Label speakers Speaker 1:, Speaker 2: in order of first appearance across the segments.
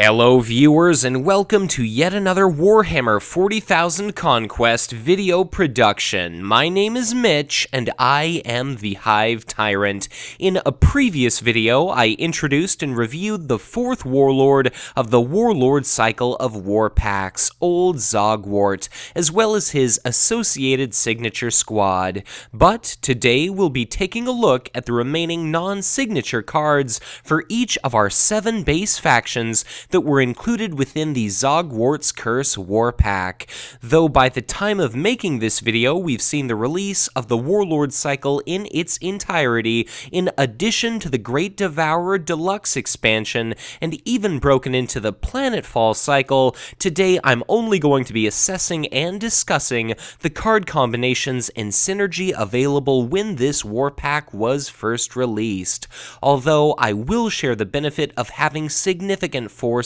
Speaker 1: Hello viewers and welcome to yet another Warhammer 40,000 Conquest video production. My name is Mitch and I am the Hive Tyrant. In a previous video, I introduced and reviewed the 4th Warlord of the Warlord cycle of war packs, Old Zogwort, as well as his associated signature squad. But today we'll be taking a look at the remaining non-signature cards for each of our 7 base factions that were included within the Zogwort's Curse War Pack. Though by the time of making this video, we've seen the release of the Warlord cycle in its entirety, in addition to the Great Devourer Deluxe expansion, and even broken into the Planetfall cycle, today I'm only going to be assessing and discussing the card combinations and synergy available when this war pack was first released. Although I will share the benefit of having significant foresight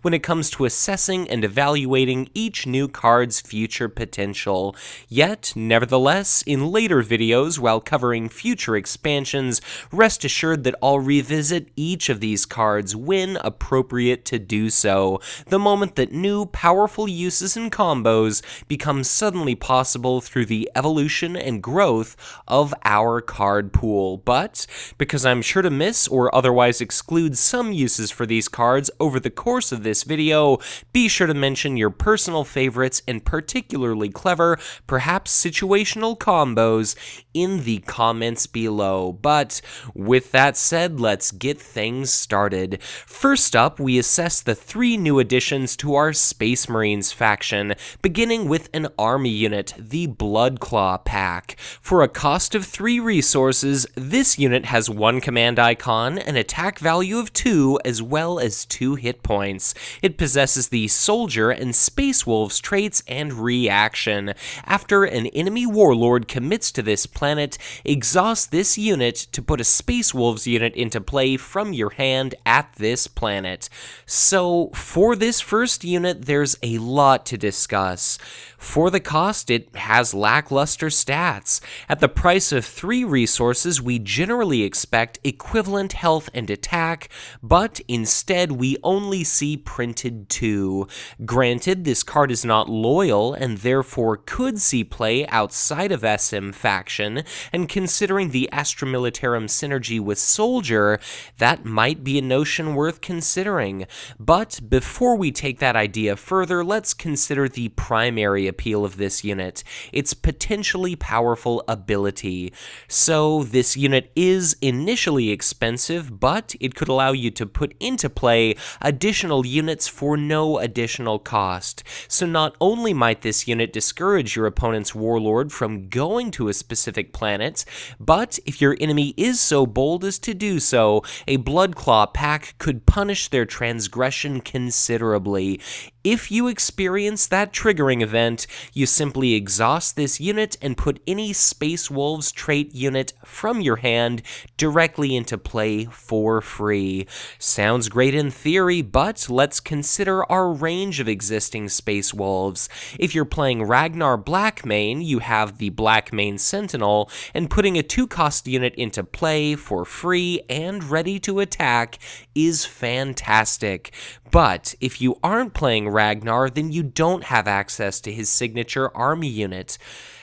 Speaker 1: when it comes to assessing and evaluating each new card's future potential. Yet, nevertheless, in later videos while covering future expansions, rest assured that I'll revisit each of these cards when appropriate to do so, the moment that new powerful uses and combos become suddenly possible through the evolution and growth of our card pool. But, because I'm sure to miss or otherwise exclude some uses for these cards over the course of this video, be sure to mention your personal favorites and particularly clever, perhaps situational combos in the comments below. But with that said, let's get things started. First up, we assess the 3 new additions to our Space Marines faction, beginning with an army unit, the Bloodclaw pack. For a cost of 3 resources, this unit has 1 command icon, an attack value of 2, as well as 2 hit points. It possesses the Soldier and Space Wolves traits and reaction. After an enemy warlord commits to this planet, exhaust this unit to put a Space Wolves unit into play from your hand at this planet. So, for this first unit, there's a lot to discuss. For the cost, it has lackluster stats. At the price of 3 resources, we generally expect equivalent health and attack, but instead we only see printed 2. Granted, this card is not loyal and therefore could see play outside of SM faction, and considering the Astra Militarum synergy with Soldier, that might be a notion worth considering. But before we take that idea further, let's consider the primary appeal of this unit, its potentially powerful ability. So this unit is initially expensive, but it could allow you to put into play additional units for no additional cost. So not only might this unit discourage your opponent's warlord from going to a specific planet, but if your enemy is so bold as to do so, a Bloodclaw pack could punish their transgression considerably. If you experience that triggering event, you simply exhaust this unit and put any Space Wolves trait unit from your hand directly into play for free. Sounds great in theory, but let's consider our range of existing Space Wolves. If you're playing Ragnar Blackmane, you have the Blackmane Sentinel, and putting a 2-cost unit into play for free and ready to attack is fantastic. But if you aren't playing Ragnar, then you don't have access to his signature army unit.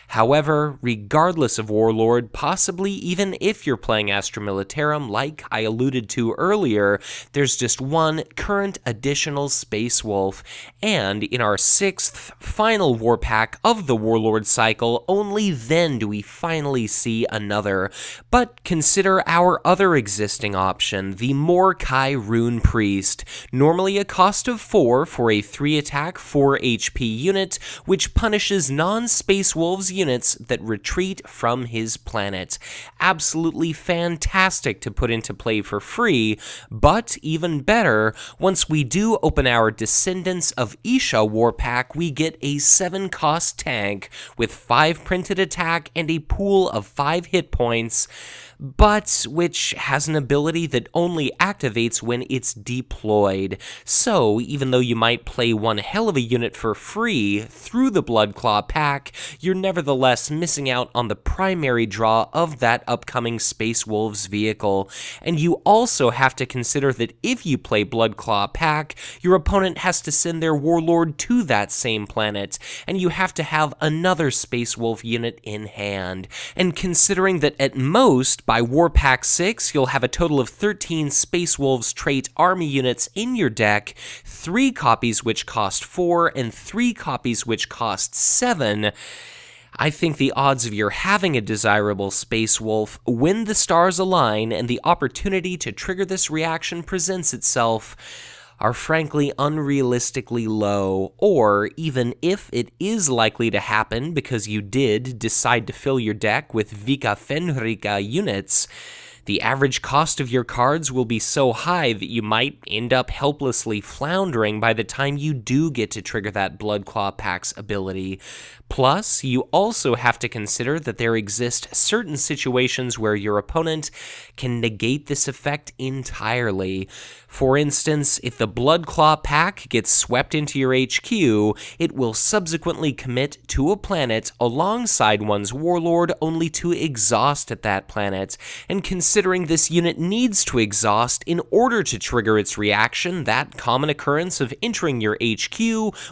Speaker 1: However, regardless of Warlord, possibly even if you're playing Astra Militarum like I alluded to earlier, there's just 1 current additional Space Wolf, and in our 6th final war pack of the Warlord cycle, only then do we finally see another. But consider our other existing option, the Mordecai Rune Priest, normally a cost of 4 for a 3 attack, 4 HP unit, which punishes non-Space Wolves units that retreat from his planet. Absolutely fantastic to put into play for free, but even better, once we do open our Descendants of Isha war pack, we get a 7-cost tank with 5 printed attack and a pool of 5 hit points. but which has an ability that only activates when it's deployed. So, even though you might play one hell of a unit for free through the Bloodclaw pack, you're nevertheless missing out on the primary draw of that upcoming Space Wolves vehicle. And you also have to consider that if you play Bloodclaw pack, your opponent has to send their Warlord to that same planet, and you have to have another Space Wolf unit in hand. And considering that at most, by Warpack 6, you'll have a total of 13 Space Wolves trait army units in your deck, 3 copies which cost 4, and 3 copies which cost 7, I think the odds of your having a desirable Space Wolf when the stars align and the opportunity to trigger this reaction presents itself are frankly unrealistically low, or even if it is likely to happen because you did decide to fill your deck with Vika Fenrika units, the average cost of your cards will be so high that you might end up helplessly floundering by the time you do get to trigger that Bloodclaw pack's ability. Plus, you also have to consider that there exist certain situations where your opponent can negate this effect entirely. For instance, if the Bloodclaw pack gets swept into your HQ, it will subsequently commit to a planet alongside one's Warlord only to exhaust at that planet, and considering this unit needs to exhaust in order to trigger its reaction, that common occurrence of entering your HQ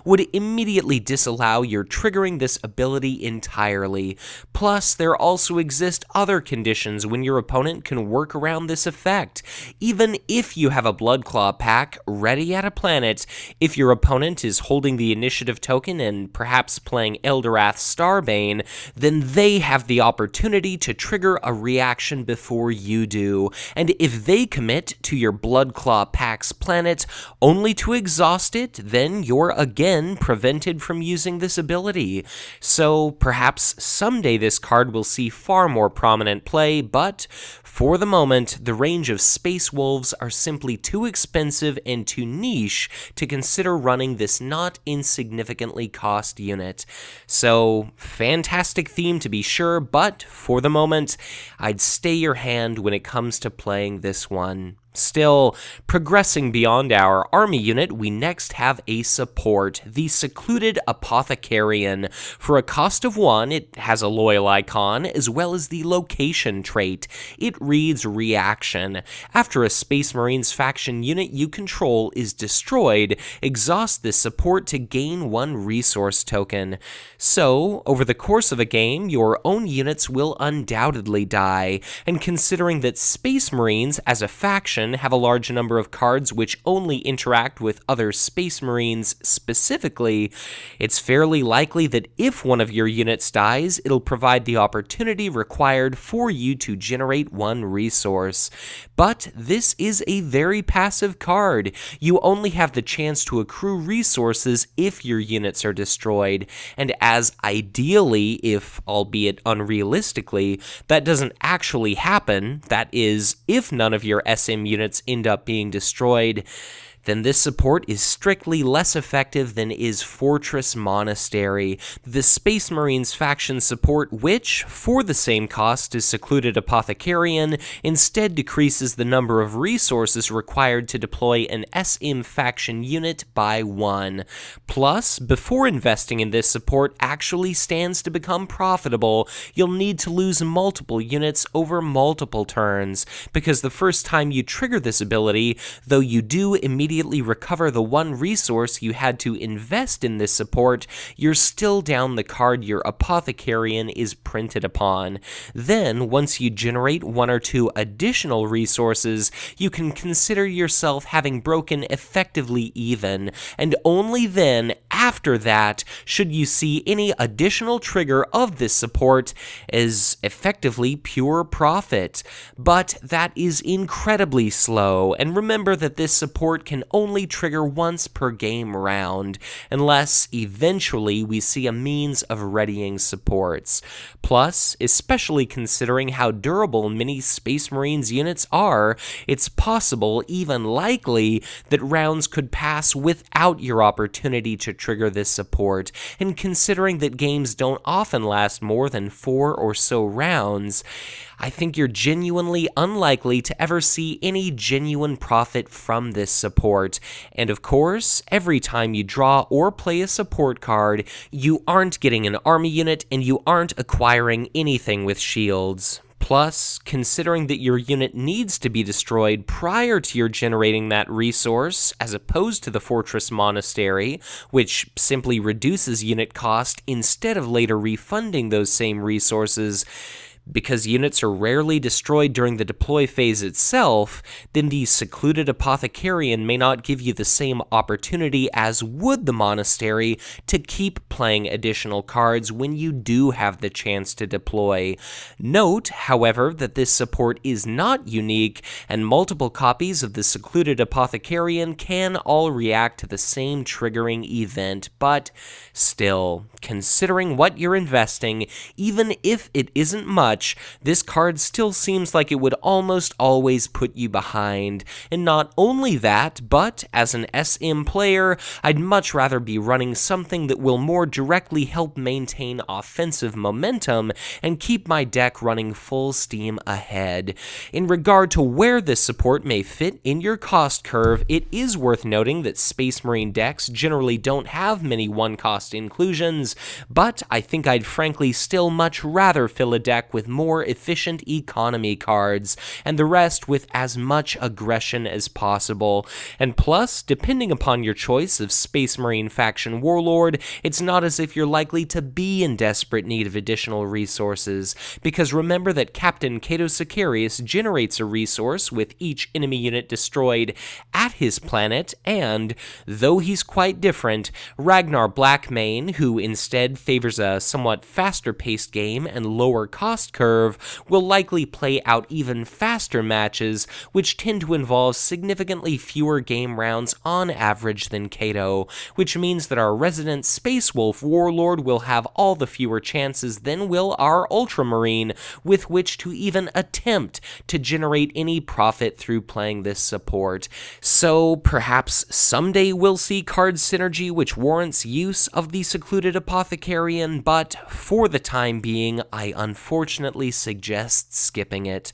Speaker 1: would immediately disallow your triggering this ability entirely. Plus, there also exist other conditions when your opponent can work around this effect. Even if you have a Bloodclaw pack ready at a planet, if your opponent is holding the initiative token and perhaps playing Eldorath Starbane, then they have the opportunity to trigger a reaction before you do. And if they commit to your Bloodclaw pack's planet only to exhaust it, then you're again prevented from using this ability. So perhaps someday this card will see far more prominent play, but for the moment, the range of Space Wolves are simply too expensive and too niche to consider running this not insignificantly cost unit. So, fantastic theme to be sure, but for the moment, I'd stay your hand when it comes to playing this one. Still, progressing beyond our army unit, we next have a support, the Secluded Apothecary Inn. For a cost of 1, it has a loyal icon, as well as the location trait. It reads Reaction. After a Space Marines faction unit you control is destroyed, exhaust this support to gain 1 resource token. So, over the course of a game, your own units will undoubtedly die, and considering that Space Marines, as a faction, have a large number of cards which only interact with other Space Marines specifically, it's fairly likely that if one of your units dies, it'll provide the opportunity required for you to generate 1 resource. But this is a very passive card. You only have the chance to accrue resources if your units are destroyed, and as ideally, if albeit unrealistically, that doesn't actually happen, that is, if none of your SM units end up being destroyed, then this support is strictly less effective than is Fortress Monastery, the Space Marines faction support which, for the same cost as Secluded Apothecary Inn, instead decreases the number of resources required to deploy an SM faction unit by 1. Plus, before investing in this support actually stands to become profitable, you'll need to lose multiple units over multiple turns, because the first time you trigger this ability, though you do immediately recover the 1 resource you had to invest in this support, you're still down the card your Apothecarian is printed upon. Then, once you generate 1 or 2 additional resources, you can consider yourself having broken effectively even, and only then, after that, should you see any additional trigger of this support as effectively pure profit. But that is incredibly slow, and remember that this support can only trigger once per game round, unless eventually we see a means of readying supports. Plus, especially considering how durable many Space Marines units are, it's possible, even likely, that rounds could pass without your opportunity to trigger this support, and considering that games don't often last more than 4 or so rounds, I think you're genuinely unlikely to ever see any genuine profit from this support. And of course, every time you draw or play a support card, you aren't getting an army unit and you aren't acquiring anything with shields. Plus, considering that your unit needs to be destroyed prior to your generating that resource, as opposed to the Fortress Monastery, which simply reduces unit cost instead of later refunding those same resources, because units are rarely destroyed during the deploy phase itself, then the Secluded Apothecary Inn may not give you the same opportunity as would the Monastery to keep playing additional cards when you do have the chance to deploy. Note, however, that this support is not unique, and multiple copies of the Secluded Apothecary Inn can all react to the same triggering event, but still, considering what you're investing, even if it isn't much, this card still seems like it would almost always put you behind. And not only that, but as an SM player, I'd much rather be running something that will more directly help maintain offensive momentum and keep my deck running full steam ahead. In regard to where this support may fit in your cost curve, it is worth noting that Space Marine decks generally don't have many one-cost inclusions, but I think I'd frankly still much rather fill a deck with more efficient economy cards, and the rest with as much aggression as possible. And plus, depending upon your choice of Space Marine faction Warlord, it's not as if you're likely to be in desperate need of additional resources, because remember that Captain Cato Sicarius generates a resource with each enemy unit destroyed at his planet, and, though he's quite different, Ragnar Blackmane, who instead favors a somewhat faster-paced game and lower cost curve, will likely play out even faster matches, which tend to involve significantly fewer game rounds on average than Cato, which means that our resident Space Wolf Warlord will have all the fewer chances than will our Ultramarine with which to even attempt to generate any profit through playing this support. So perhaps someday we'll see card synergy which warrants use of the Secluded Apothecary Inn, but for the time being, I unfortunately suggest skipping it.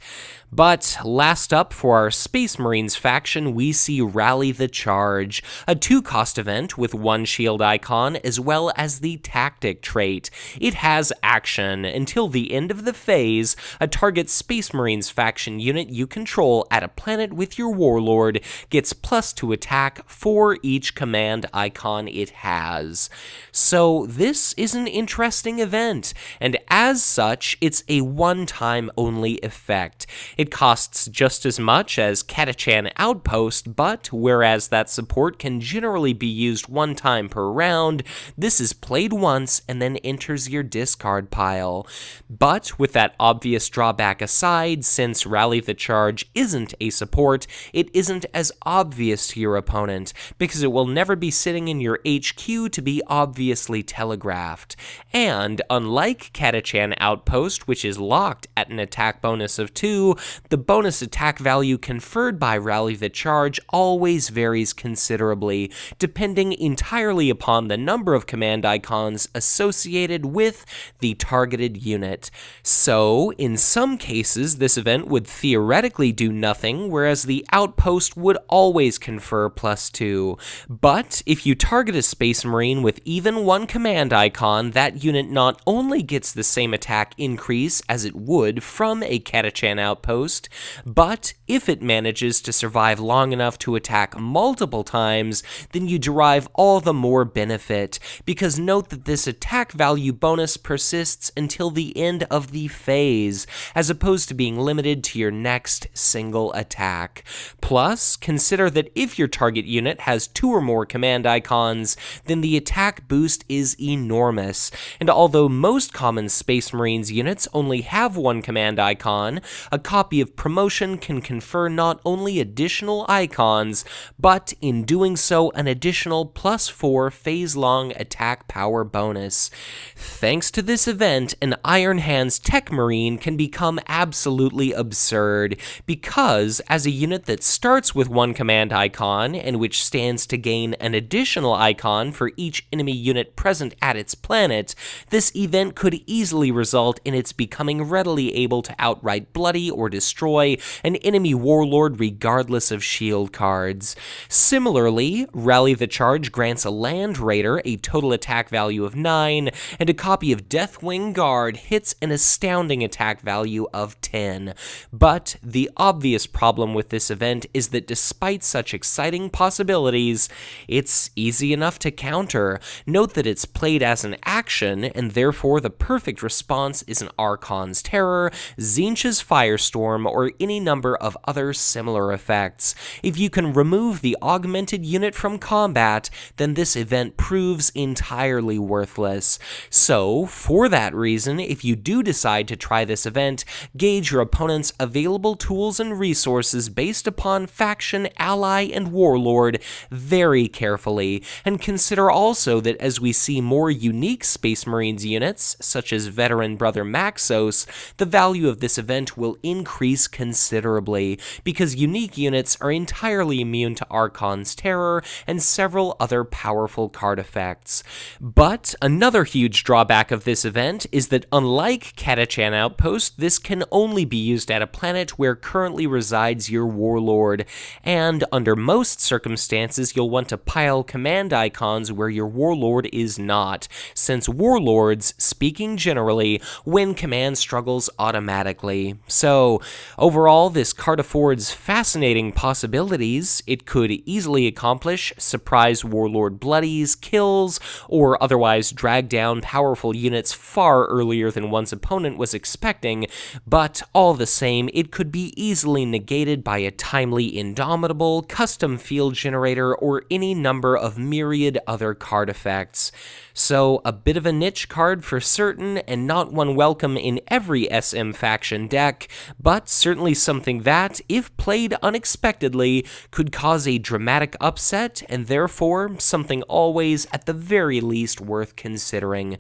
Speaker 1: But last up for our Space Marines faction, we see Rally the Charge, a 2-cost event with 1 shield icon as well as the tactic trait. It has action. Until the end of the phase, a target Space Marines faction unit you control at a planet with your Warlord gets +2 attack for each command icon it has. So this is an interesting event, and as such, it's a one-time only effect. It costs just as much as Catachan Outpost, but whereas that support can generally be used one time per round, this is played once and then enters your discard pile. But with that obvious drawback aside, since Rally the Charge isn't a support, it isn't as obvious to your opponent, because it will never be sitting in your HQ to be obviously telegraphed. And unlike Catachan Outpost, which is locked at an attack bonus of 2, the bonus attack value conferred by Rally the Charge always varies considerably, depending entirely upon the number of command icons associated with the targeted unit. So, in some cases, this event would theoretically do nothing, whereas the Outpost would always confer +2. But if you target a Space Marine with even 1 command icon, that unit not only gets the same attack increase as it would from a Catachan Outpost, but if it manages to survive long enough to attack multiple times, then you derive all the more benefit, because note that this attack value bonus persists until the end of the phase, as opposed to being limited to your next single attack. Plus, consider that if your target unit has 2 or more command icons, then the attack boost is enormous, and although most common Space Marines units only have 1 command icon, a copy copy of Promotion can confer not only additional icons, but in doing so an additional +4 phase-long attack power bonus. Thanks to this event, an Iron Hands Tech Marine can become absolutely absurd, because as a unit that starts with one command icon, and which stands to gain an additional icon for each enemy unit present at its planet, this event could easily result in its becoming readily able to outright bloody or destroy an enemy warlord regardless of shield cards. Similarly, Rally the Charge grants a Land Raider a total attack value of 9, and a copy of Deathwing Guard hits an astounding attack value of 10. But the obvious problem with this event is that despite such exciting possibilities, it's easy enough to counter. Note that it's played as an action, and therefore the perfect response is an Archon's Terror, Tzeentch's Firestorm, or any number of other similar effects. If you can remove the augmented unit from combat, then this event proves entirely worthless. So, for that reason, if you do decide to try this event, gauge your opponent's available tools and resources based upon faction, ally, and warlord very carefully, and consider also that as we see more unique Space Marines units, such as Veteran Brother Maxos, the value of this event will increase considerably, because unique units are entirely immune to Archon's Terror and several other powerful card effects. But another huge drawback of this event is that unlike Catachan Outpost, this can only be used at a planet where currently resides your warlord, and under most circumstances you'll want to pile command icons where your warlord is not, since warlords, speaking generally, win command struggles automatically. So, overall, this card affords fascinating possibilities. It could easily accomplish surprise warlord bloodies, kills, or otherwise drag down powerful units far earlier than one's opponent was expecting, but all the same, it could be easily negated by a timely Indomitable, custom field generator, or any number of myriad other card effects. So, a bit of a niche card for certain, and not one welcome in every SM faction deck, but certainly something that, if played unexpectedly, could cause a dramatic upset, and therefore something always at the very least worth considering.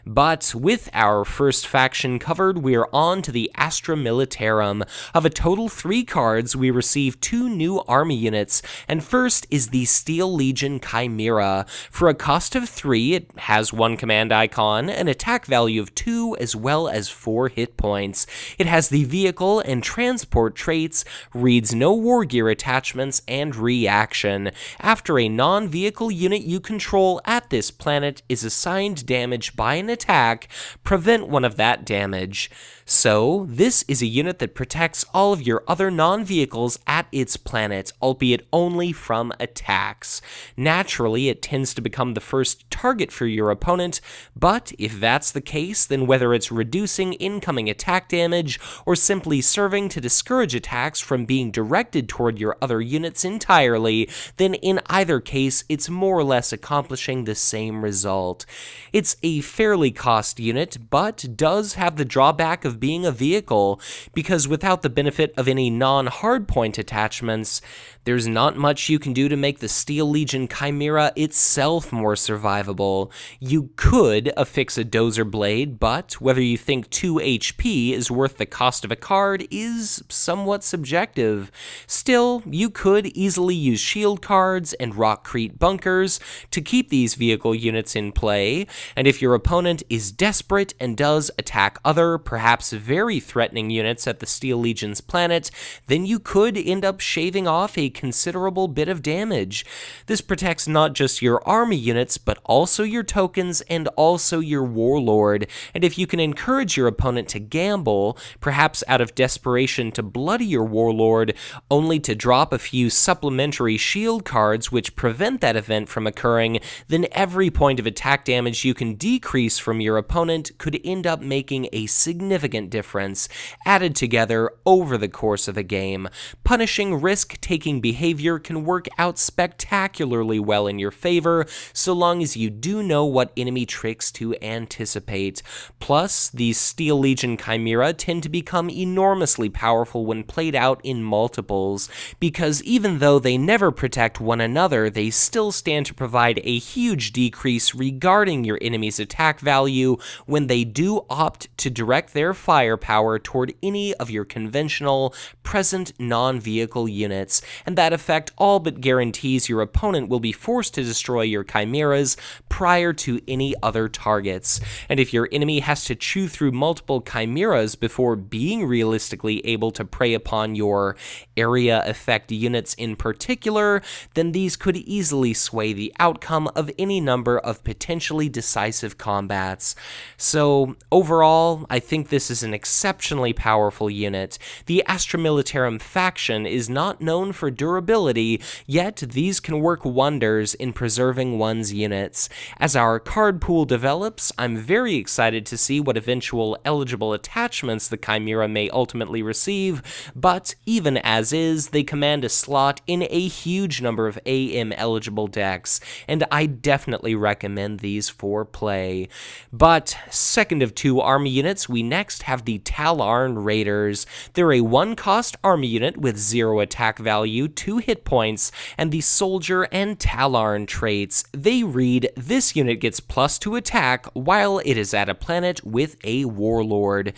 Speaker 1: But with our first faction covered, we are on to the Astra Militarum. Of a total 3 cards, we receive 2 new army units, and first is the Steel Legion Chimera. For a cost of 3, it has 1 command icon, an attack value of 2, as well as 4 hit points. It has the vehicle and transport traits, reads no war gear attachments, and reaction. After a non-vehicle unit you control at this planet is assigned damage by an attack, prevent one of that damage. So, this is a unit that protects all of your other non-vehicles at its planet, albeit only from attacks. Naturally, it tends to become the first target for your opponent, but if that's the case, then whether it's reducing incoming attack damage or simply serving to discourage attacks from being directed toward your other units entirely, then in either case, it's more or less accomplishing the same result. It's a fairly cost unit, but does have the drawback of being a vehicle, because without the benefit of any non-hardpoint attachments, there's not much you can do to make the Steel Legion Chimera itself more survivable. You could affix a Dozer Blade, but whether you think 2 HP is worth the cost of a card is somewhat subjective. Still, you could easily use shield cards and Rockcrete bunkers to keep these vehicle units in play, and if your opponent is desperate and does attack other, perhaps very threatening units at the Steel Legion's planet, then you could end up shaving off a considerable bit of damage. This protects not just your army units, but also your tokens and also your warlord, and if you can encourage your opponent to gamble, perhaps out of desperation to bloody your warlord, only to drop a few supplementary shield cards which prevent that event from occurring, then every point of attack damage you can decrease from your opponent could end up making a significant difference, added together over the course of a game. Punishing risk-taking behavior can work out spectacularly well in your favor, so long as you do know what enemy tricks to anticipate. Plus, these Steel Legion Chimera tend to become enormous enormously powerful when played out in multiples, because even though they never protect one another, they still stand to provide a huge decrease regarding your enemy's attack value when they do opt to direct their firepower toward any of your conventional, present non-vehicle units, and that effect all but guarantees your opponent will be forced to destroy your chimeras prior to any other targets. And if your enemy has to chew through multiple chimeras before being realistically able to prey upon your area effect units in particular, then these could easily sway the outcome of any number of potentially decisive combats. So overall, I think this is an exceptionally powerful unit. The Astra Militarum faction is not known for durability, yet these can work wonders in preserving one's units. As our card pool develops, I'm very excited to see what eventual eligible attachments the Chimera may ultimately receive, but even as is, they command a slot in a huge number of AM eligible decks, and I definitely recommend these for play. But second of two army units, we next have the Tallarin Raiders. They're a 1-cost army unit with 0 attack value, 2 hit points, and the Soldier and Tallarin traits. They read, this unit gets +2 attack while it is at a planet with a Warlord.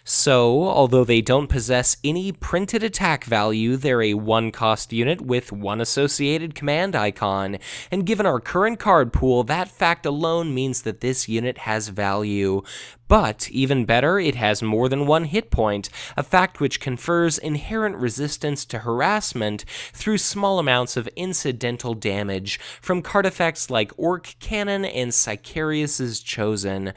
Speaker 1: So, although they don't possess any printed attack value, they're a 1-cost unit with 1 associated command icon, and given our current card pool, that fact alone means that this unit has value. But, even better, it has more than 1 hit point, a fact which confers inherent resistance to harassment through small amounts of incidental damage from card effects like Orc Cannon and Sicarius's Chosen.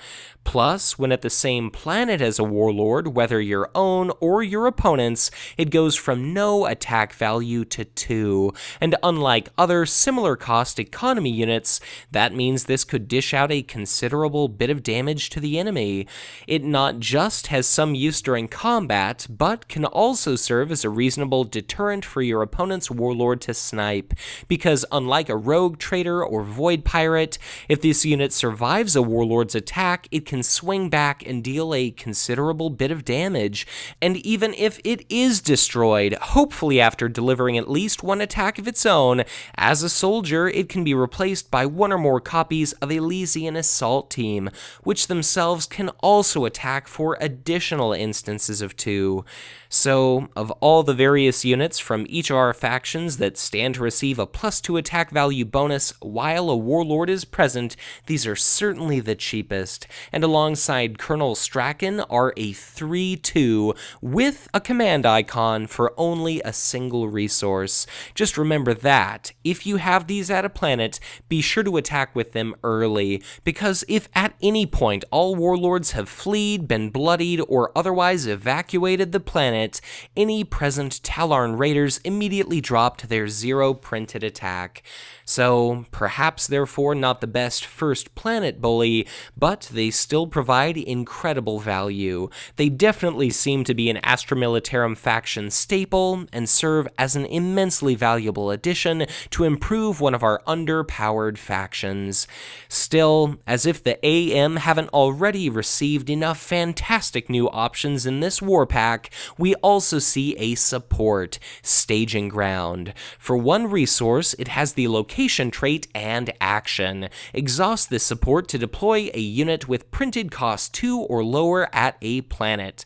Speaker 1: Plus, when at the same planet as a Warlord, whether your own or your opponent's, it goes from no attack value to 2, and unlike other similar cost economy units, that means this could dish out a considerable bit of damage to the enemy. It not just has some use during combat, but can also serve as a reasonable deterrent for your opponent's Warlord to snipe, because unlike a Rogue Trader or Void Pirate, if this unit survives a Warlord's attack, it can swing back and deal a considerable bit of damage, and even if it is destroyed, hopefully after delivering at least 1 attack of its own, as a soldier, it can be replaced by 1 or more copies of Elysian Assault Team, which themselves can also attack for additional instances of 2. So, of all the various units from each of our factions that stand to receive a +2 attack value bonus while a Warlord is present, these are certainly the cheapest, and alongside Colonel Strachan are a 3/2 with a command icon for only a single resource. Just remember that, if you have these at a planet, be sure to attack with them early, because if at any point all Warlords have fled, been bloodied, or otherwise evacuated the planet, any present Tallarin Raiders immediately drop to their 0 printed attack. So, perhaps therefore not the best first planet bully, but they still provide incredible value. They definitely seem to be an Astra Militarum faction staple, and serve as an immensely valuable addition to improve one of our underpowered factions. Still, as if the AM haven't already received enough fantastic new options in this war pack, we also see a support, Staging Ground. For 1 resource, it has the location trait and action. Exhaust this support to deploy a unit with printed cost 2 or lower at a planet.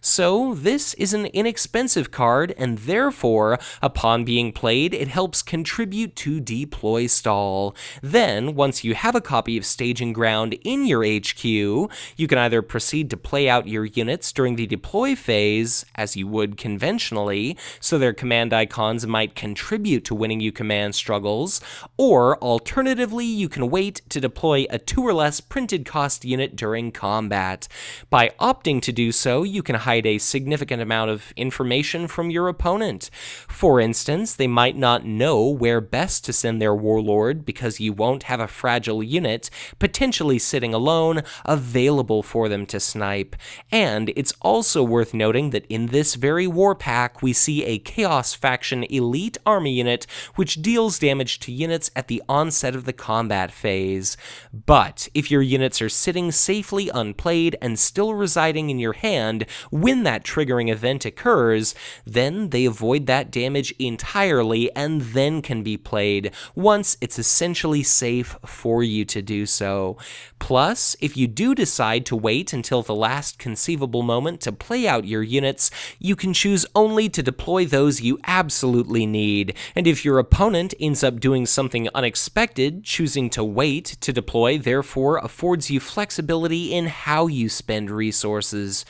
Speaker 1: So, this is an inexpensive card, and therefore, upon being played, it helps contribute to deploy stall. Then, once you have a copy of Staging Ground in your HQ, you can either proceed to play out your units during the deploy phase, as you would conventionally, so their command icons might contribute to winning you command struggles, or alternatively, you can wait to deploy a 2 or less printed cost unit during combat. By opting to do so, you can hide a significant amount of information from your opponent. For instance, they might not know where best to send their Warlord because you won't have a fragile unit, potentially sitting alone, available for them to snipe. And it's also worth noting that in this very war pack, we see a Chaos Faction Elite Army unit, which deals damage to units at the onset of the combat phase. But if your units are sitting safely unplayed and still residing in your hand, when that triggering event occurs, then they avoid that damage entirely and then can be played once it's essentially safe for you to do so. Plus, if you do decide to wait until the last conceivable moment to play out your units, you can choose only to deploy those you absolutely need, and if your opponent ends up doing something unexpected, choosing to wait to deploy therefore affords you flexibility in how you spend resources.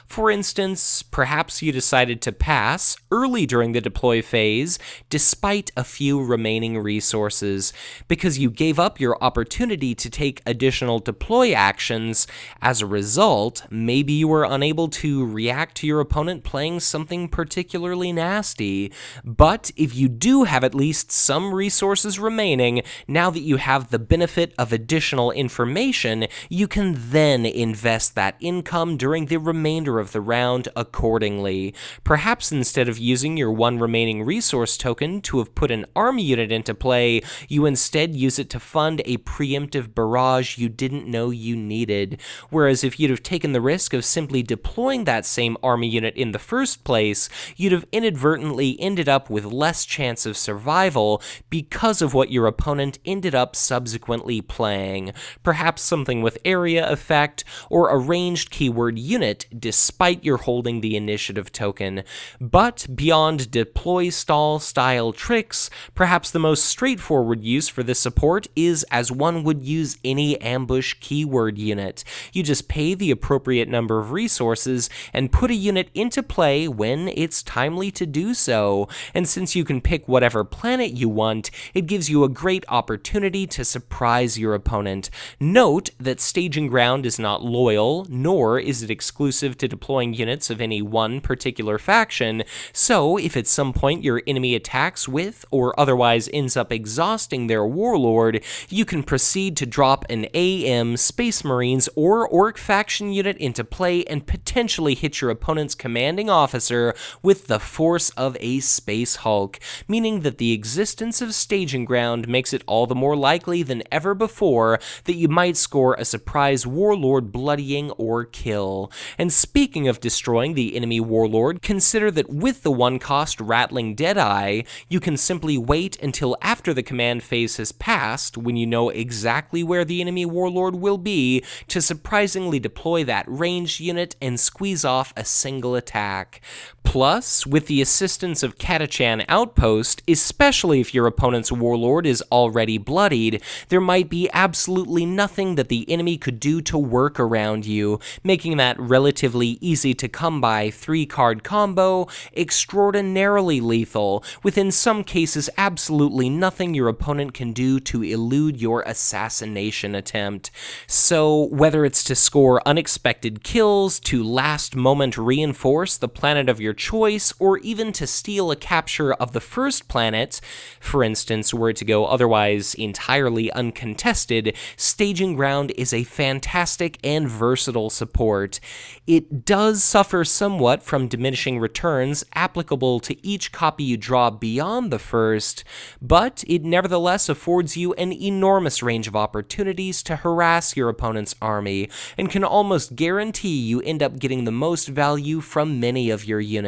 Speaker 1: For instance, perhaps you decided to pass early during the deploy phase despite a few remaining resources, because you gave up your opportunity to take additional deploy actions. As a result, maybe you were unable to react to your opponent playing something particularly nasty. But if you do have at least some resources remaining, now that you have the benefit of additional information, you can then invest that income during the remainder of the round accordingly. Perhaps instead of using your one remaining resource token to have put an army unit into play, you instead use it to fund a preemptive barrage you didn't know you needed. Whereas if you'd have taken the risk of simply deploying that same army unit in the first place, you'd have inadvertently ended up with less chance of survival because of what your opponent ended up subsequently playing. Perhaps something with area effect or a ranged keyword unit despite your holding the initiative token. But beyond deploy stall style tricks, perhaps the most straightforward use for this support is as one would use any ambush keyword unit. You just pay the appropriate number of resources and put a unit into play when it's timely to do so. And since you can pick whatever planet you want, it gives you a great opportunity to surprise your opponent. Note that Staging Ground is not loyal, nor is it exclusive to deploying units of any one particular faction, so if at some point your enemy attacks with or otherwise ends up exhausting their Warlord, you can proceed to drop an AM, Space Marines, or Orc faction unit into play and potentially hit your opponent's commanding officer with the force of a Space Hulk, meaning that the existence of Staging Ground makes it all the more likely than ever before that you might score a surprise Warlord bloodying or kill. And speaking of destroying the enemy Warlord, consider that with the one-cost Rattling Deadeye, you can simply wait until after the command phase has passed, when you know exactly where the enemy Warlord will be, to surprisingly deploy that ranged unit and squeeze off a single attack. Plus, with the assistance of Catachan Outpost, especially if your opponent's Warlord is already bloodied, there might be absolutely nothing that the enemy could do to work around you, making that relatively easy to come by 3-card combo extraordinarily lethal, with in some cases absolutely nothing your opponent can do to elude your assassination attempt. So, whether it's to score unexpected kills, to last moment reinforce the planet of your choice, or even to steal a capture of the first planet, for instance, were it to go otherwise entirely uncontested, Staging Ground is a fantastic and versatile support. It does suffer somewhat from diminishing returns applicable to each copy you draw beyond the first, but it nevertheless affords you an enormous range of opportunities to harass your opponent's army, and can almost guarantee you end up getting the most value from many of your units.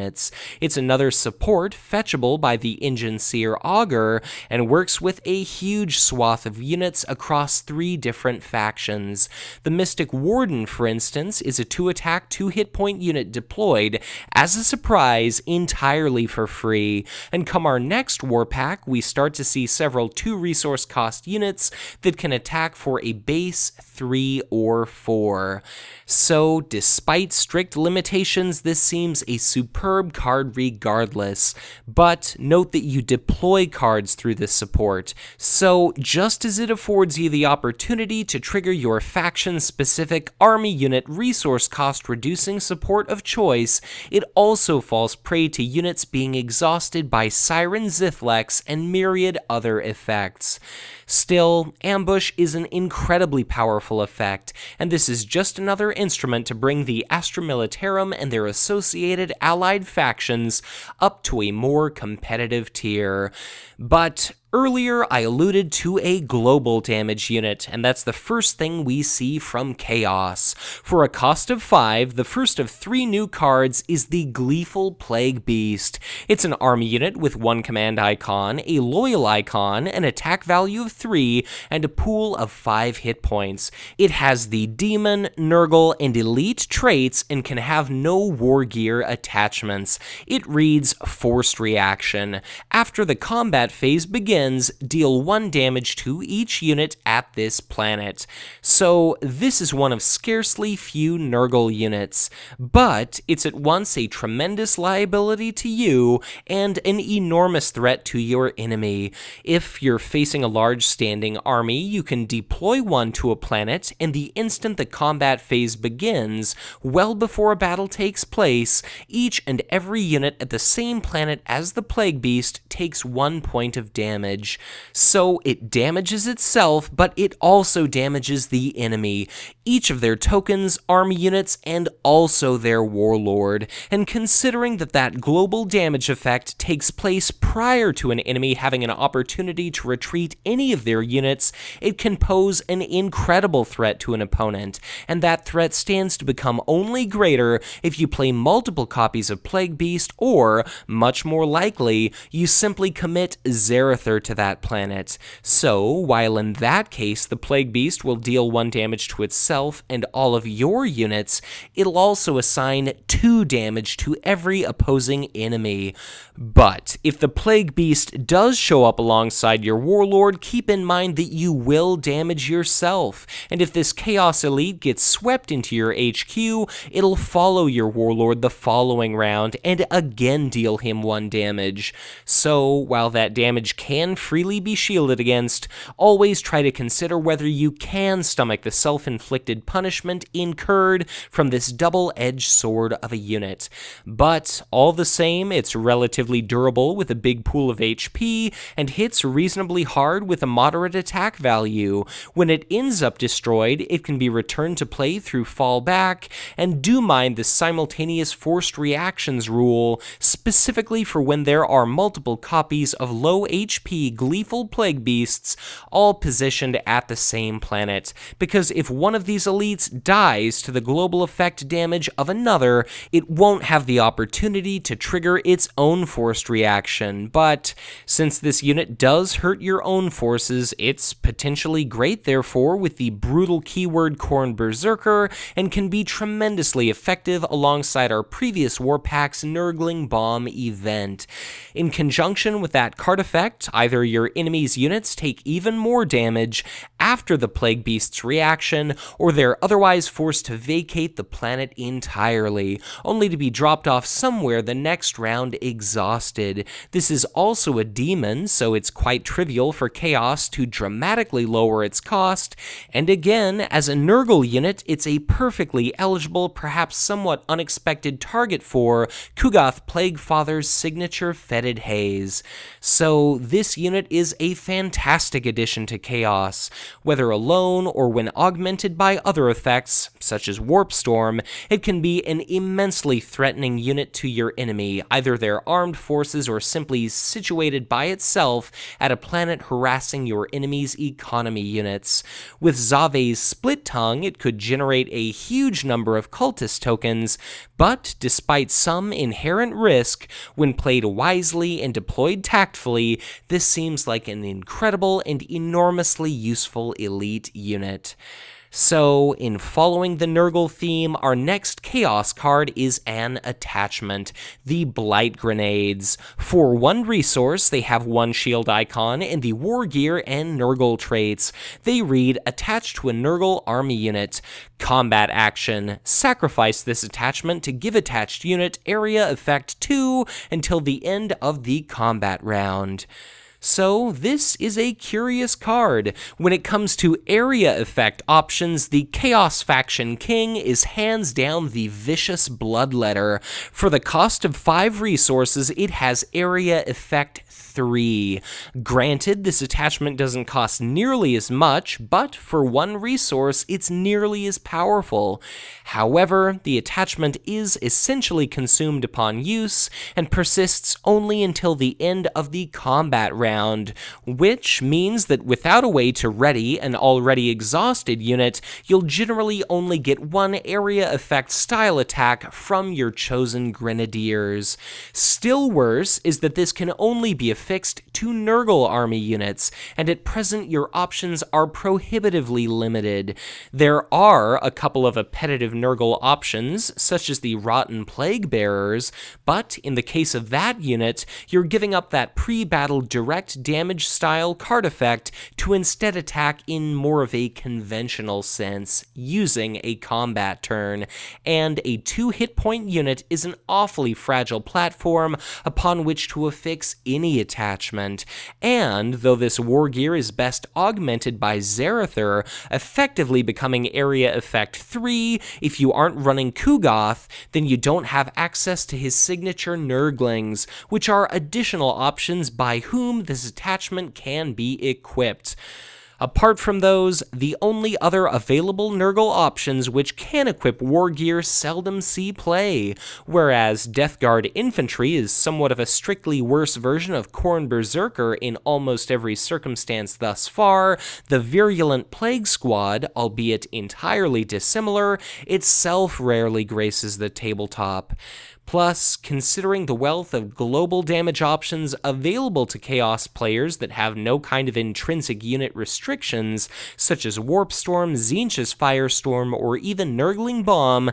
Speaker 1: It's another support fetchable by the Engine Seer Augur, and works with a huge swath of units across 3 different factions. The Mystic Warden, for instance, is a 2-attack, 2-hit point unit deployed as a surprise entirely for free, and come our next war pack, we start to see several 2-resource cost units that can attack for a base 3 or 4. So, despite strict limitations, this seems a superb card regardless, but note that you deploy cards through this support, so just as it affords you the opportunity to trigger your faction-specific army unit resource cost reducing support of choice, it also falls prey to units being exhausted by Siren Zithlex and myriad other effects. Still, Ambush is an incredibly powerful effect, and this is just another instrument to bring the Astra Militarum and their associated allied factions up to a more competitive tier. But Earlier, I alluded to a global damage unit, and that's the first thing we see from Chaos. For a cost of 5, the first of 3 new cards is the Gleeful Plaguebeast. It's an army unit with 1 command icon, a loyal icon, an attack value of 3, and a pool of 5 hit points. It has the Demon, Nurgle, and Elite traits and can have no war gear attachments. It reads Forced Reaction. After the combat phase begins, deal 1 damage to each unit at this planet. So this is one of scarcely few Nurgle units, but it's at once a tremendous liability to you and an enormous threat to your enemy. If you're facing a large standing army, you can deploy 1 to a planet, and the instant the combat phase begins, well before a battle takes place, each and every unit at the same planet as the Plaguebeast takes 1 point of damage. So it damages itself, but it also damages the enemy, each of their tokens, army units, and also their Warlord. And considering that global damage effect takes place prior to an enemy having an opportunity to retreat any of their units, it can pose an incredible threat to an opponent, and that threat stands to become only greater if you play multiple copies of Plaguebeast, or, much more likely, you simply commit Zerathir to that planet. So, while in that case the Plaguebeast will deal 1 damage to itself and all of your units, it'll also assign 2 damage to every opposing enemy. But if the Plaguebeast does show up alongside your Warlord, keep in mind that you will damage yourself, and if this Chaos Elite gets swept into your HQ, it'll follow your Warlord the following round and again deal him 1 damage. So, while that damage can freely be shielded against, always try to consider whether you can stomach the self-inflicted punishment incurred from this double-edged sword of a unit. But all the same, it's relatively durable with a big pool of HP and hits reasonably hard with a moderate attack value. When it ends up destroyed, it can be returned to play through fallback, and do mind the simultaneous forced reactions rule, specifically for when there are multiple copies of low HP Gleeful Plaguebeasts all positioned at the same planet, because if one of these elites dies to the global effect damage of another, it won't have the opportunity to trigger its own forced reaction. But since this unit does hurt your own forces, it's potentially great therefore with the brutal keyword Khorne Berserker, and can be tremendously effective alongside our previous War Pack's Nurgling Bomb event. In conjunction with that card effect, either your enemy's units take even more damage after the Plaguebeast's reaction, or they're otherwise forced to vacate the planet entirely, only to be dropped off somewhere the next round exhausted. This is also a demon, so it's quite trivial for Chaos to dramatically lower its cost, and again, as a Nurgle unit, it's a perfectly eligible, perhaps somewhat unexpected target for Kugath Plaguefather's signature Fetid Haze. So this unit is a fantastic addition to Chaos. Whether alone or when augmented by other effects, such as Warp Storm, it can be an immensely threatening unit to your enemy, either their armed forces or simply situated by itself at a planet harassing your enemy's economy units. With Zave's Split Tongue, it could generate a huge number of cultist tokens, but despite some inherent risk, when played wisely and deployed tactfully, this seems like an incredible and enormously useful elite unit. So, in following the Nurgle theme, our next Chaos card is an attachment, the Blight Grenades. For 1 resource, they have 1 shield icon and the War Gear and Nurgle traits. They read, attached to a Nurgle army unit. Combat action. Sacrifice this attachment to give attached unit area effect 2 until the end of the combat round. So this is a curious card. When it comes to area effect options, the Chaos Faction King is hands down the vicious Bloodletter. For the cost of 5 resources, it has area effect 3. Granted, this attachment doesn't cost nearly as much, but for 1 resource, it's nearly as powerful. However, the attachment is essentially consumed upon use, and persists only until the end of the combat round. round, which means that without a way to ready an already exhausted unit, you'll generally only get one area effect style attack from your chosen grenadiers. Still worse is that this can only be affixed to Nurgle army units, and at present your options are prohibitively limited. There are a couple of appetitive Nurgle options, such as the Rotten Plague Bearers, but in the case of that unit, you're giving up that pre-battle direct damage style card effect to instead attack in more of a conventional sense, using a combat turn, and a 2-hit point unit is an awfully fragile platform upon which to affix any attachment, and though this war gear is best augmented by Zarather, effectively becoming area effect 3, if you aren't running Kugoth, then you don't have access to his signature Nurglings, which are additional options by whom this attachment can be equipped. Apart from those, the only other available Nurgle options which can equip war gear seldom see play, whereas Death Guard Infantry is somewhat of a strictly worse version of Khorne Berserker in almost every circumstance thus far, the Virulent Plague Squad, albeit entirely dissimilar, itself rarely graces the tabletop. Plus, considering the wealth of global damage options available to Chaos players that have no kind of intrinsic unit restrictions, such as Warp Storm, Tzeentch's Firestorm, or even Nurgling Bomb,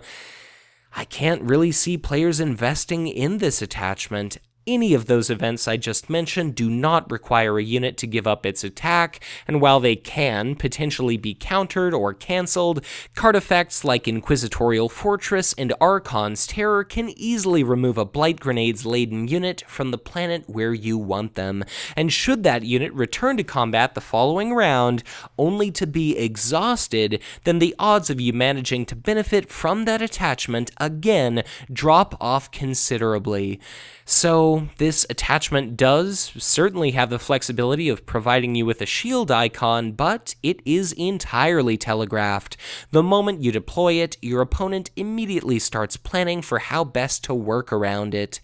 Speaker 1: I can't really see players investing in this attachment. Any of those events I just mentioned do not require a unit to give up its attack, and while they can potentially be countered or cancelled, card effects like Inquisitorial Fortress and Archon's Terror can easily remove a Blight Grenades laden unit from the planet where you want them, and should that unit return to combat the following round, only to be exhausted, then the odds of you managing to benefit from that attachment again drop off considerably. So, this attachment does certainly have the flexibility of providing you with a shield icon, but it is entirely telegraphed. The moment you deploy it, your opponent immediately starts planning for how best to work around it.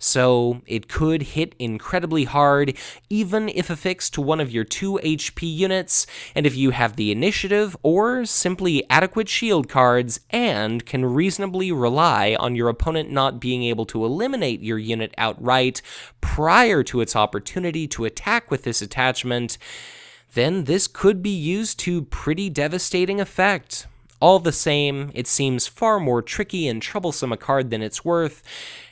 Speaker 1: So it could hit incredibly hard, even if affixed to one of your 2 HP units, and if you have the initiative or simply adequate shield cards and can reasonably rely on your opponent not being able to eliminate your unit outright prior to its opportunity to attack with this attachment, then this could be used to pretty devastating effect. All the same, it seems far more tricky and troublesome a card than it's worth,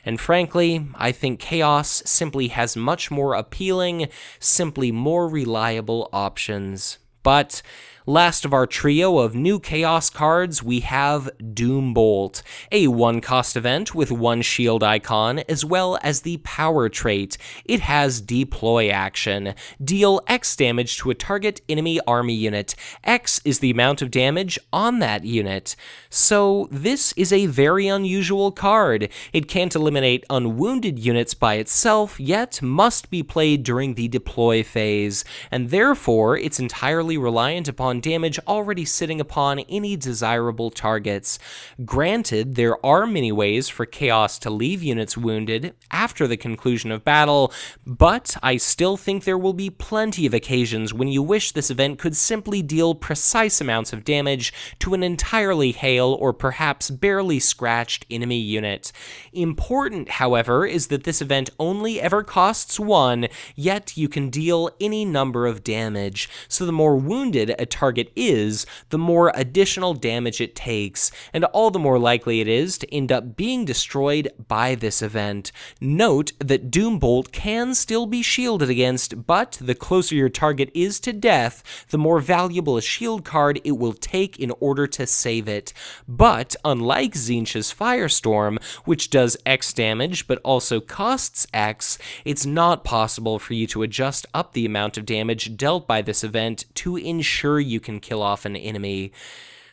Speaker 1: and frankly, I think Chaos simply has much more appealing, simply more reliable options. But last of our trio of new Chaos cards, we have Doombolt, a 1-cost event with 1 shield icon, as well as the power trait. It has Deploy action. Deal X damage to a target enemy army unit. X is the amount of damage on that unit. So this is a very unusual card. It can't eliminate unwounded units by itself, yet must be played during the deploy phase, and therefore it's entirely reliant upon damage already sitting upon any desirable targets. Granted, there are many ways for Chaos to leave units wounded after the conclusion of battle, but I still think there will be plenty of occasions when you wish this event could simply deal precise amounts of damage to an entirely hale or perhaps barely scratched enemy unit. Important, however, is that this event only ever costs 1, yet you can deal any number of damage, so the more wounded a target is, the more additional damage it takes, and all the more likely it is to end up being destroyed by this event. Note that Doombolt can still be shielded against, but the closer your target is to death, the more valuable a shield card it will take in order to save it. But unlike Tzeentch's Firestorm, which does X damage but also costs X, it's not possible for you to adjust up the amount of damage dealt by this event to ensure you can kill off an enemy.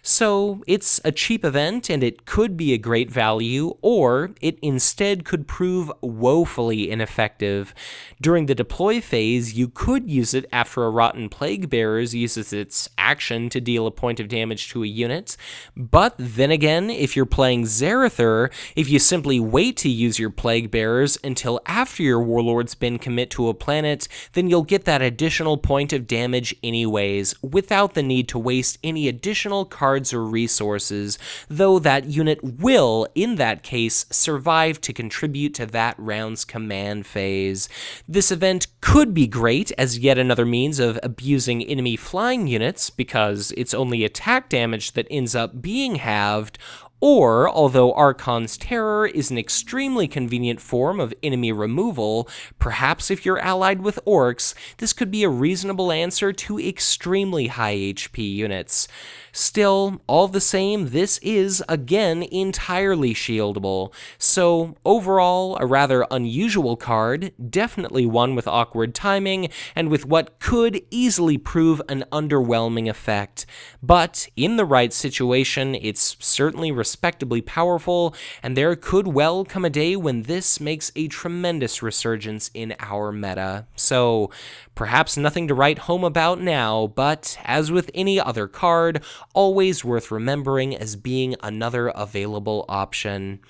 Speaker 1: So it's a cheap event and it could be a great value, or it instead could prove woefully ineffective. During the deploy phase, you could use it after a Rotten Plague Bearers uses its action to deal a point of damage to a unit. But then again, if you're playing Zarather, if you simply wait to use your Plague Bearers until after your Warlord's been commit to a planet, then you'll get that additional point of damage anyways, without the need to waste any additional cards or resources, though that unit will, in that case, survive to contribute to that round's command phase. This event could be great as yet another means of abusing enemy flying units, because it's only attack damage that ends up being halved, or, although Archon's Terror is an extremely convenient form of enemy removal, perhaps if you're allied with orcs, this could be a reasonable answer to extremely high HP units. Still, all the same, this is, again, entirely shieldable. So, overall, a rather unusual card, definitely one with awkward timing, and with what could easily prove an underwhelming effect. But, in the right situation, it's certainly respectably powerful, and there could well come a day when this makes a tremendous resurgence in our meta. So, perhaps nothing to write home about now, but as with any other card, always worth remembering as being another available option.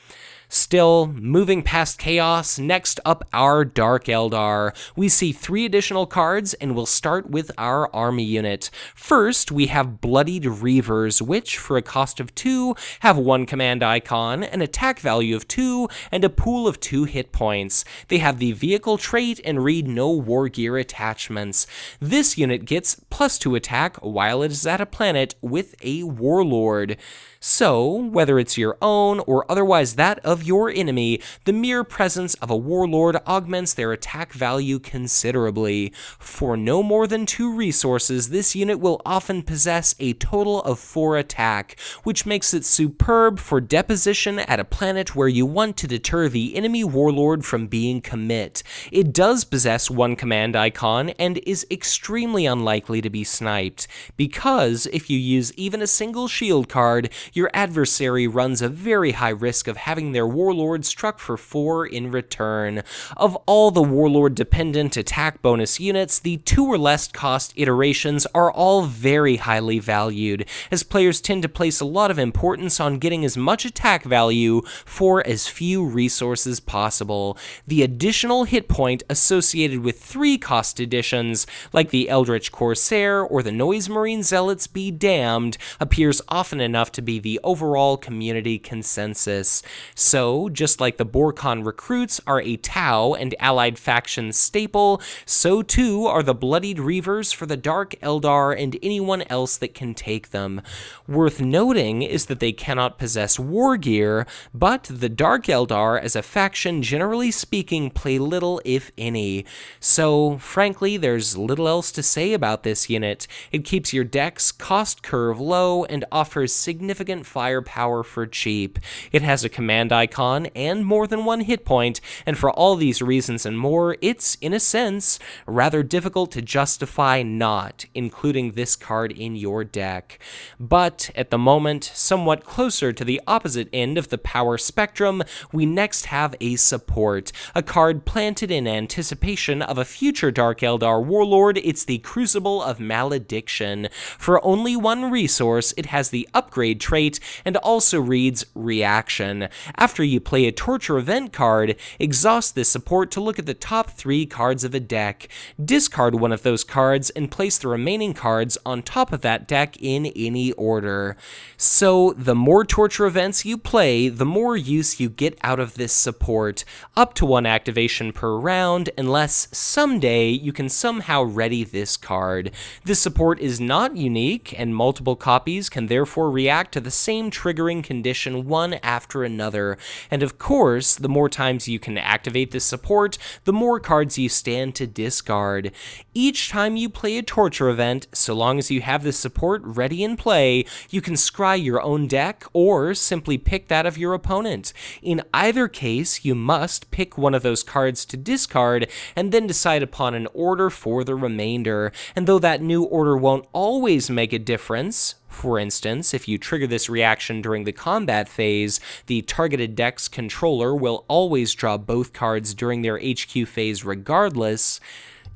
Speaker 1: Still, moving past Chaos, next up our Dark Eldar. We see 3 additional cards, and we'll start with our army unit. First, we have Bloodied Rivers, which, for a cost of 2, have 1 command icon, an attack value of 2, and a pool of 2 hit points. They have the vehicle trait and read no war gear attachments. This unit gets +2 attack while it is at a planet with a Warlord. So, whether it's your own or otherwise that of your enemy, the mere presence of a Warlord augments their attack value considerably. For no more than 2 resources, this unit will often possess a total of 4 attack, which makes it superb for deposition at a planet where you want to deter the enemy Warlord from being commit. It does possess 1 command icon and is extremely unlikely to be sniped, because if you use even a single shield card, your adversary runs a very high risk of having their Warlord struck for 4 in return. Of all the Warlord-dependent attack bonus units, the 2 or less cost iterations are all very highly valued, as players tend to place a lot of importance on getting as much attack value for as few resources possible. The additional hit point associated with 3 cost additions, like the Eldritch Corsair or the Noise Marine Zealots be damned, appears often enough to be the overall community consensus. So, just like the Borkon recruits are a Tau and allied faction staple, so too are the Bloodied Rivers for the Dark Eldar and anyone else that can take them. Worth noting is that they cannot possess war gear, but the Dark Eldar as a faction generally speaking play little if any. So, frankly, there's little else to say about this unit. It keeps your deck's cost curve low and offers significant firepower for cheap. It has a command icon and more than 1 hit point, and for all these reasons and more, it's, in a sense, rather difficult to justify not including this card in your deck. But, at the moment, somewhat closer to the opposite end of the power spectrum, we next have a support, a card planted in anticipation of a future Dark Eldar Warlord. It's the Crucible of Malediction. For only 1 resource, it has the upgrade trait and also reads Reaction. After you play a Torture Event card, exhaust this support to look at the top 3 cards of a deck. Discard one of those cards and place the remaining cards on top of that deck in any order. So, the more Torture Events you play, the more use you get out of this support, up to 1 activation per round, unless someday you can somehow ready this card. This support is not unique, and multiple copies can therefore react to the same triggering condition one after another, and of course, the more times you can activate this support, the more cards you stand to discard. Each time you play a Torture event, so long as you have this support ready in play, you can scry your own deck, or simply pick that of your opponent. In either case, you must pick one of those cards to discard, and then decide upon an order for the remainder, and though that new order won't always make a difference, for instance, if you trigger this reaction during the combat phase, the targeted deck's controller will always draw both cards during their HQ phase regardless.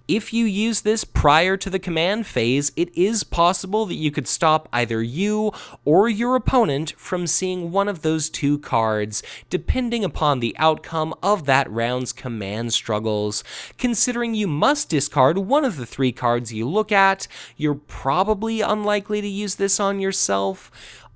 Speaker 1: If you use this prior to the command phase, it is possible that you could stop either you or your opponent from seeing one of those two cards, depending upon the outcome of that round's command struggles. Considering you must discard one of the three cards you look at, you're probably unlikely to use this on yourself.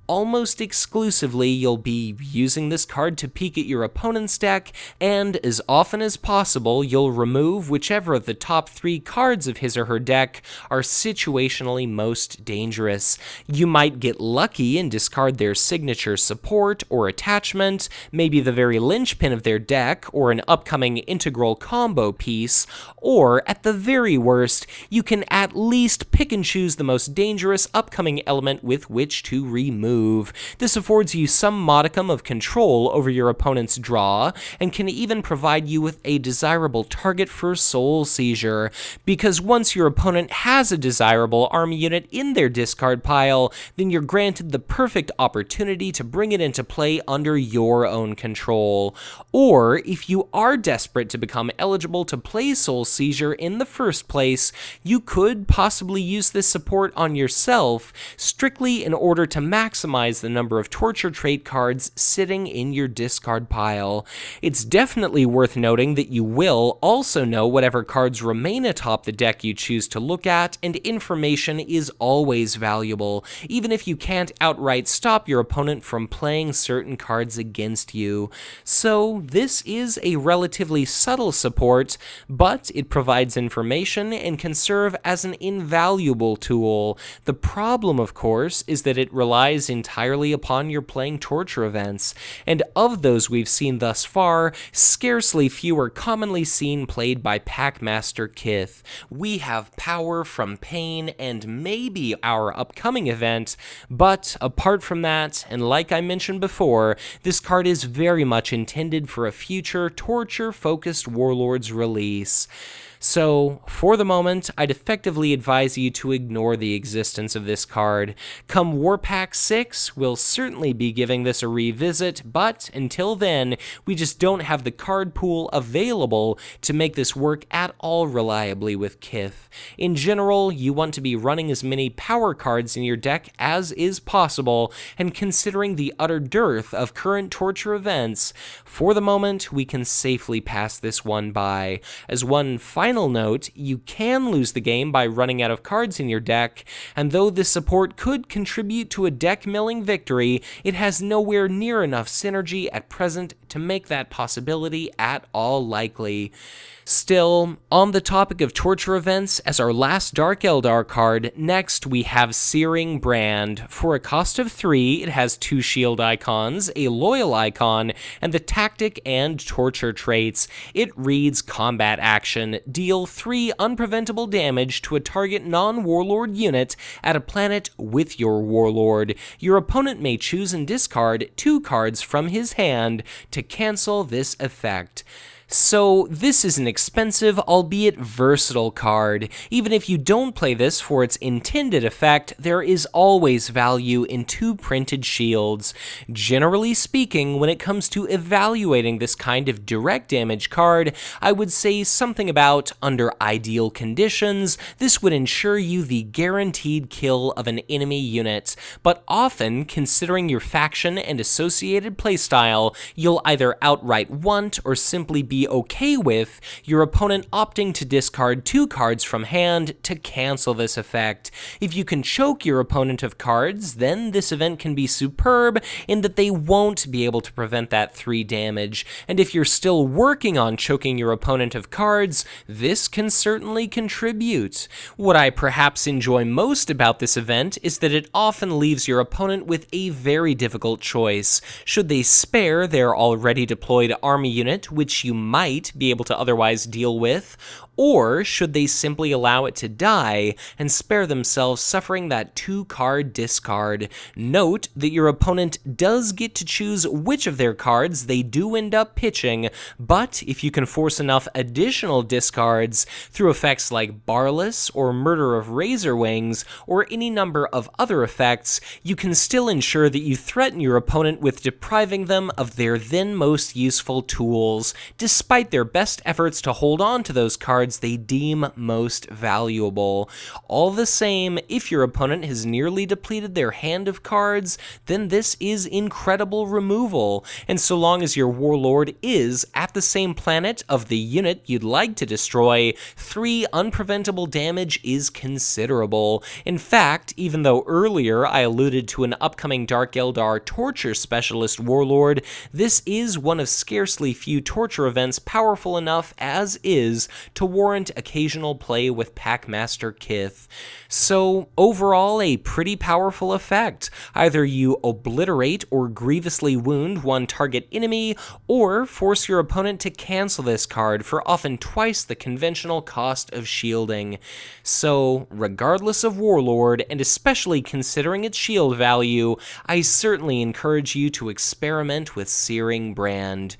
Speaker 1: Almost exclusively, you'll be using this card to peek at your opponent's deck, and as often as possible, you'll remove whichever of the top three cards of his or her deck are situationally most dangerous. You might get lucky and discard their signature support or attachment, maybe the very linchpin of their deck, or an upcoming integral combo piece, or, at the very worst, you can at least pick and choose the most dangerous upcoming element with which to remove. This affords you some modicum of control over your opponent's draw, and can even provide you with a desirable target for Soul Seizure, because once your opponent has a desirable army unit in their discard pile, then you're granted the perfect opportunity to bring it into play under your own control. Or, if you are desperate to become eligible to play Soul Seizure in the first place, you could possibly use this support on yourself, strictly in order to maximize the number of torture trait cards sitting in your discard pile. It's definitely worth noting that you will also know whatever cards remain atop the deck you choose to look at, and information is always valuable, even if you can't outright stop your opponent from playing certain cards against you. So this is a relatively subtle support, but it provides information and can serve as an invaluable tool. The problem, of course, is that it relies entirely upon your playing torture events, and of those we've seen thus far, scarcely few are commonly seen played by Packmaster Kith. We have Power from Pain and maybe our upcoming event, but apart from that, and like I mentioned before, this card is very much intended for a future torture-focused Warlord's release. So, for the moment, I'd effectively advise you to ignore the existence of this card. Come War Pack 6, we'll certainly be giving this a revisit, but until then, we just don't have the card pool available to make this work at all reliably with Kith. In general, you want to be running as many power cards in your deck as is possible, and considering the utter dearth of current torture events, for the moment, we can safely pass this one by. As one final note, you can lose the game by running out of cards in your deck, and though this support could contribute to a deck-milling victory, it has nowhere near enough synergy at present to make that possibility at all likely. Still, on the topic of torture events, as our last Dark Eldar card, next we have Scorching Brand. For a cost of 3, it has 2 shield icons, a loyal icon, and the tactic and torture traits. It reads combat action, deal 3 unpreventable damage to a target non-warlord unit at a planet with your warlord. Your opponent may choose and discard 2 cards from his hand to cancel this effect. So this is an expensive, albeit versatile card. Even if you don't play this for its intended effect, there is always value in 2 printed shields. Generally speaking, when it comes to evaluating this kind of direct damage card, I would say something about, under ideal conditions, this would ensure you the guaranteed kill of an enemy unit. But often, considering your faction and associated playstyle, you'll either outright want or simply be okay with your opponent opting to discard 2 cards from hand to cancel this effect. If you can choke your opponent of cards, then this event can be superb in that they won't be able to prevent that 3 damage, and if you're still working on choking your opponent of cards, this can certainly contribute. What I perhaps enjoy most about this event is that it often leaves your opponent with a very difficult choice. Should they spare their already deployed army unit, which you might be able to otherwise deal with, or should they simply allow it to die and spare themselves suffering that 2-card discard? Note that your opponent does get to choose which of their cards they do end up pitching, but if you can force enough additional discards through effects like Barless or Murder of Razorwings or any number of other effects, you can still ensure that you threaten your opponent with depriving them of their then most useful tools, despite their best efforts to hold on to those cards cards they deem most valuable. All the same, if your opponent has nearly depleted their hand of cards, then this is incredible removal, and so long as your Warlord is at the same planet of the unit you'd like to destroy, 3 unpreventable damage is considerable. In fact, even though earlier I alluded to an upcoming Dark Eldar Torture Specialist Warlord, this is one of scarcely few torture events powerful enough as is to warrant occasional play with Packmaster Kith. So overall, a pretty powerful effect. Either you obliterate or grievously wound one target enemy, or force your opponent to cancel this card for often twice the conventional cost of shielding. So, regardless of Warlord, and especially considering its shield value, I certainly encourage you to experiment with Searing Brand.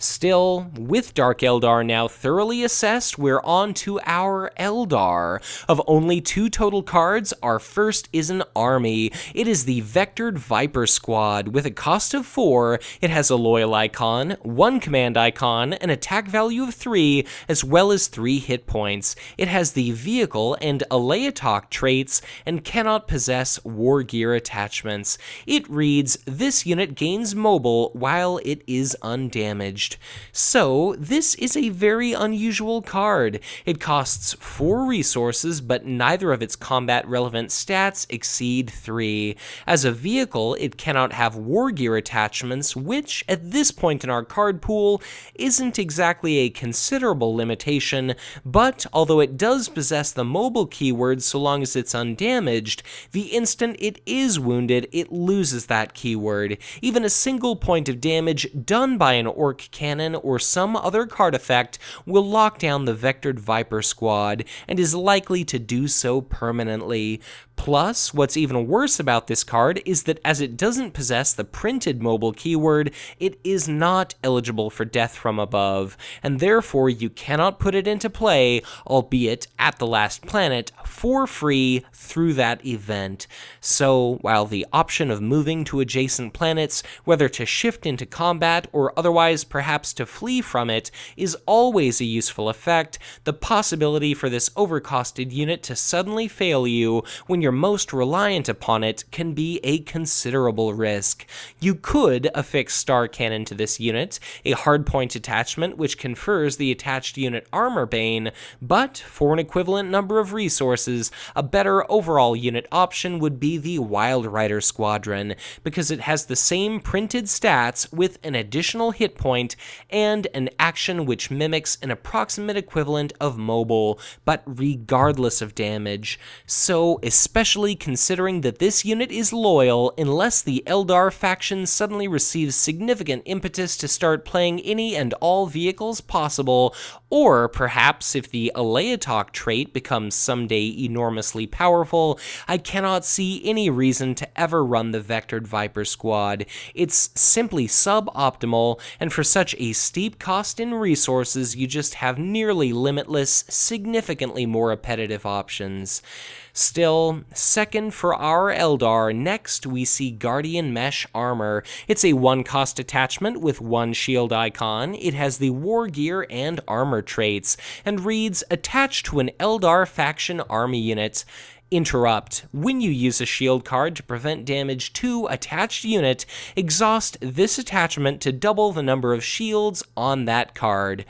Speaker 1: Still, with Dark Eldar now thoroughly assessed, we're on to our Eldar. Of only 2 total cards, our first is an army. It is the Vectored Viper Squad. With a cost of 4, it has a loyal icon, 1 command icon, an attack value of 3, as well as 3 hit points. It has the Vehicle and Aleatok traits, and cannot possess War Gear attachments. It reads, this unit gains mobile while it is undamaged. So, this is a very unusual card. It costs 4 resources, but neither of its combat-relevant stats exceed 3. As a vehicle, it cannot have War Gear attachments, which, at this point in our card pool, isn't exactly a considerable limitation, but although it does possess the mobile keyword so long as it's undamaged, the instant it is wounded, it loses that keyword. Even a single point of damage done by an Orc Cannon or some other card effect will lock down the Vectored Viper Squad, and is likely to do so permanently. Plus, what's even worse about this card is that as it doesn't possess the printed mobile keyword, it is not eligible for Death from Above, and therefore you cannot put it into play, albeit at the last planet, for free through that event. So, while the option of moving to adjacent planets, whether to shift into combat or otherwise perhaps to flee from it, is always a useful effect, the possibility for this overcosted unit to suddenly fail you when you're most reliant upon it can be a considerable risk. You could affix Star Cannon to this unit, a hardpoint attachment which confers the attached unit Armor Bane, but for an equivalent number of resources, a better overall unit option would be the Wild Rider Squadron, because it has the same printed stats with an additional hit point and an action which mimics an approximate equivalent of mobile, but regardless of damage. So, especially considering that this unit is loyal, unless the Eldar faction suddenly receives significant impetus to start playing any and all vehicles possible, or perhaps if the Aleatok trait becomes someday enormously powerful, I cannot see any reason to ever run the Vectored Viper Squad. It's simply suboptimal, and for such a steep cost in resources, you just have nearly limitless, significantly more repetitive options. Still, second for our Eldar, next we see Guardian Mesh Armor. It's a 1-cost attachment with 1 shield icon. It has the War Gear and Armor traits, and reads, attached to an Eldar faction army unit. Interrupt. When you use a shield card to prevent damage to attached unit, exhaust this attachment to double the number of shields on that card.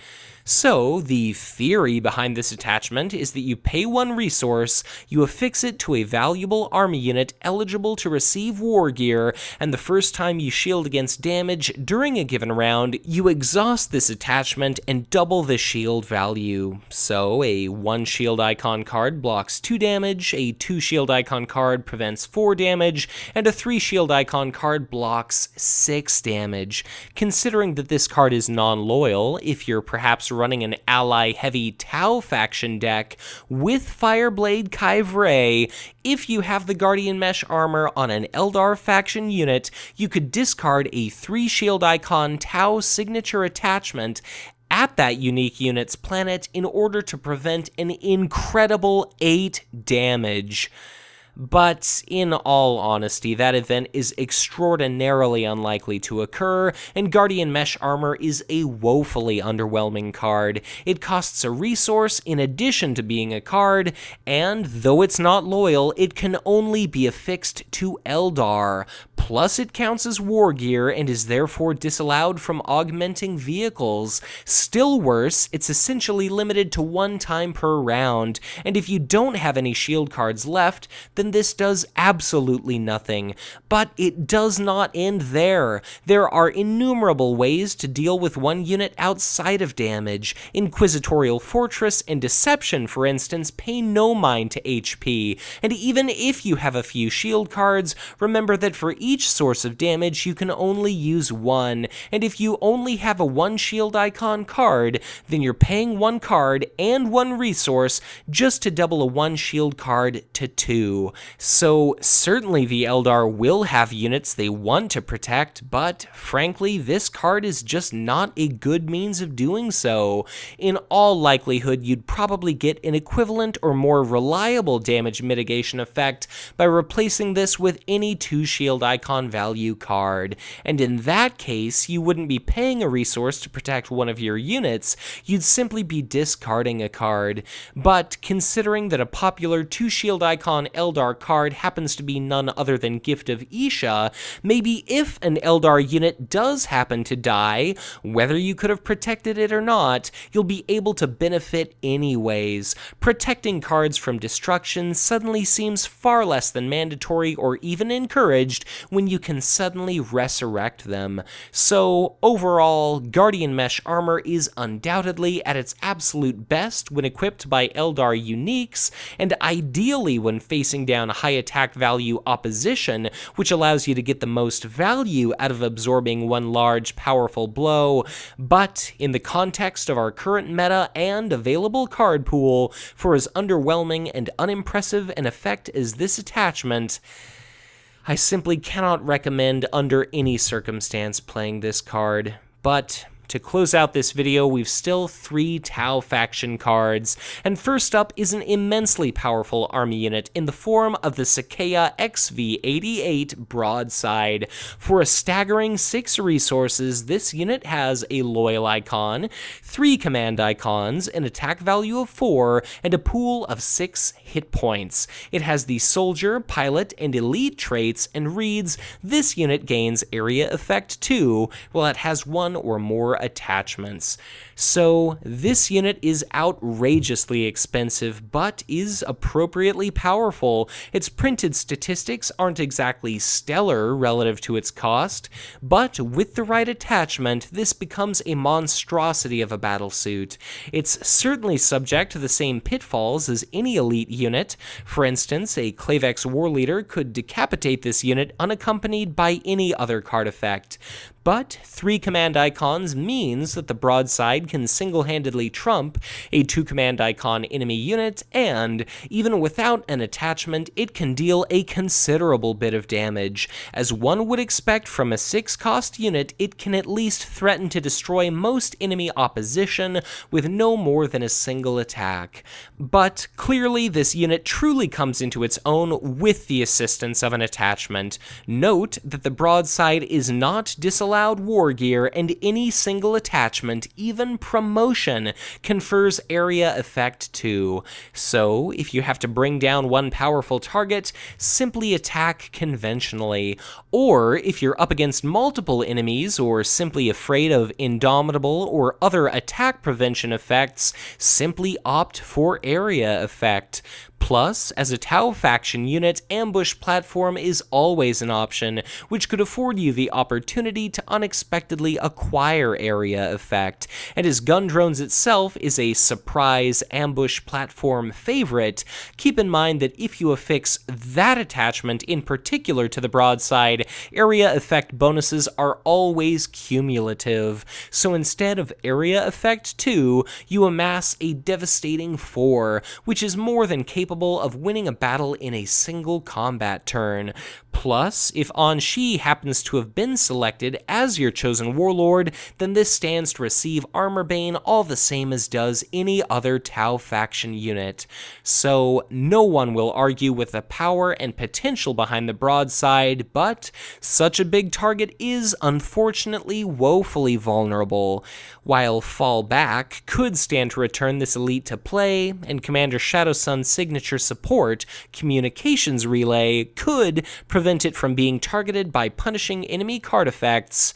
Speaker 1: So, the theory behind this attachment is that you pay 1 resource, you affix it to a valuable army unit eligible to receive War Gear, and the first time you shield against damage during a given round, you exhaust this attachment and double the shield value. So, a 1 shield icon card blocks 2 damage, a 2 shield icon card prevents 4 damage, and a 3 shield icon card blocks 6 damage. Considering that this card is non-loyal, if you're perhaps running an ally-heavy Tau faction deck with Fireblade Kyvray, if you have the Guardian Mesh Armor on an Eldar faction unit, you could discard a 3 shield icon Tau signature attachment at that unique unit's planet in order to prevent an incredible 8 damage. But in all honesty, that event is extraordinarily unlikely to occur, and Guardian Mesh Armor is a woefully underwhelming card. It costs a resource in addition to being a card, and though it's not loyal, it can only be affixed to Eldar. Plus, it counts as war gear and is therefore disallowed from augmenting vehicles. Still worse, it's essentially limited to 1 time per round, and if you don't have any shield cards left, then this does absolutely nothing. But it does not end there. There are innumerable ways to deal with one unit outside of damage. Inquisitorial Fortress and Deception, for instance, pay no mind to HP, and even if you have a few shield cards, remember that for each source of damage you can only use 1, and if you only have a 1 shield icon card, then you're paying 1 card and 1 resource just to double a 1 shield card to 2. So certainly the Eldar will have units they want to protect, but frankly this card is just not a good means of doing so. In all likelihood, you'd probably get an equivalent or more reliable damage mitigation effect by replacing this with any 2 shield icon value card, and in that case you wouldn't be paying a resource to protect one of your units, you'd simply be discarding a card. But considering that a popular 2 shield icon Eldar card happens to be none other than Gift of Isha, maybe if an Eldar unit does happen to die, whether you could have protected it or not, you'll be able to benefit anyways. Protecting cards from destruction suddenly seems far less than mandatory or even encouraged when you can suddenly resurrect them. So overall, Guardian Mesh Armor is undoubtedly at its absolute best when equipped by Eldar uniques, and ideally when facing down high attack value opposition, which allows you to get the most value out of absorbing one large powerful blow. But in the context of our current meta and available card pool, for as underwhelming and unimpressive an effect as this attachment, I simply cannot recommend under any circumstance playing this card. But to close out this video, we've still 3 Tau faction cards, and first up is an immensely powerful army unit in the form of the Sakaya XV88 Broadside. For a staggering 6 resources, this unit has a loyal icon, 3 command icons, an attack value of 4, and a pool of 6 hit points. It has the soldier, pilot, and elite traits, and reads, this unit gains area effect 2, while it has 1 or more attachments. So this unit is outrageously expensive, but is appropriately powerful. Its printed statistics aren't exactly stellar relative to its cost, but with the right attachment, this becomes a monstrosity of a battlesuit. It's certainly subject to the same pitfalls as any elite unit. For instance, a Clavex war leader could decapitate this unit unaccompanied by any other card effect. But 3 command icons means that the Broadside can single-handedly trump a 2 command icon enemy unit, and even without an attachment, it can deal a considerable bit of damage. As one would expect from a 6-cost unit, it can at least threaten to destroy most enemy opposition with no more than a single attack. But clearly this unit truly comes into its own with the assistance of an attachment. Note that the Broadside is not disallowed war gear, and any single attachment, even promotion, confers area effect 2. So if you have to bring down one powerful target, simply attack conventionally. Or if you're up against multiple enemies, or simply afraid of indomitable or other attack prevention effects, simply opt for area effect. Plus, as a Tau faction unit, Ambush Platform is always an option, which could afford you the opportunity to unexpectedly acquire area effect. And as Gun Drones itself is a surprise Ambush Platform favorite, keep in mind that if you affix that attachment in particular to the Broadside, area effect bonuses are always cumulative. So instead of area effect 2, you amass a devastating 4, which is more than capable of winning a battle in a single combat turn. Plus, if An-Shi happens to have been selected as your chosen Warlord, then this stands to receive Armor Bane all the same as does any other Tau faction unit. So, no one will argue with the power and potential behind the Broadside, but such a big target is unfortunately woefully vulnerable. While Fall Back could stand to return this elite to play, and Commander Shadowsun's signature support, Communications Relay, could prevent it from being targeted by punishing enemy card effects,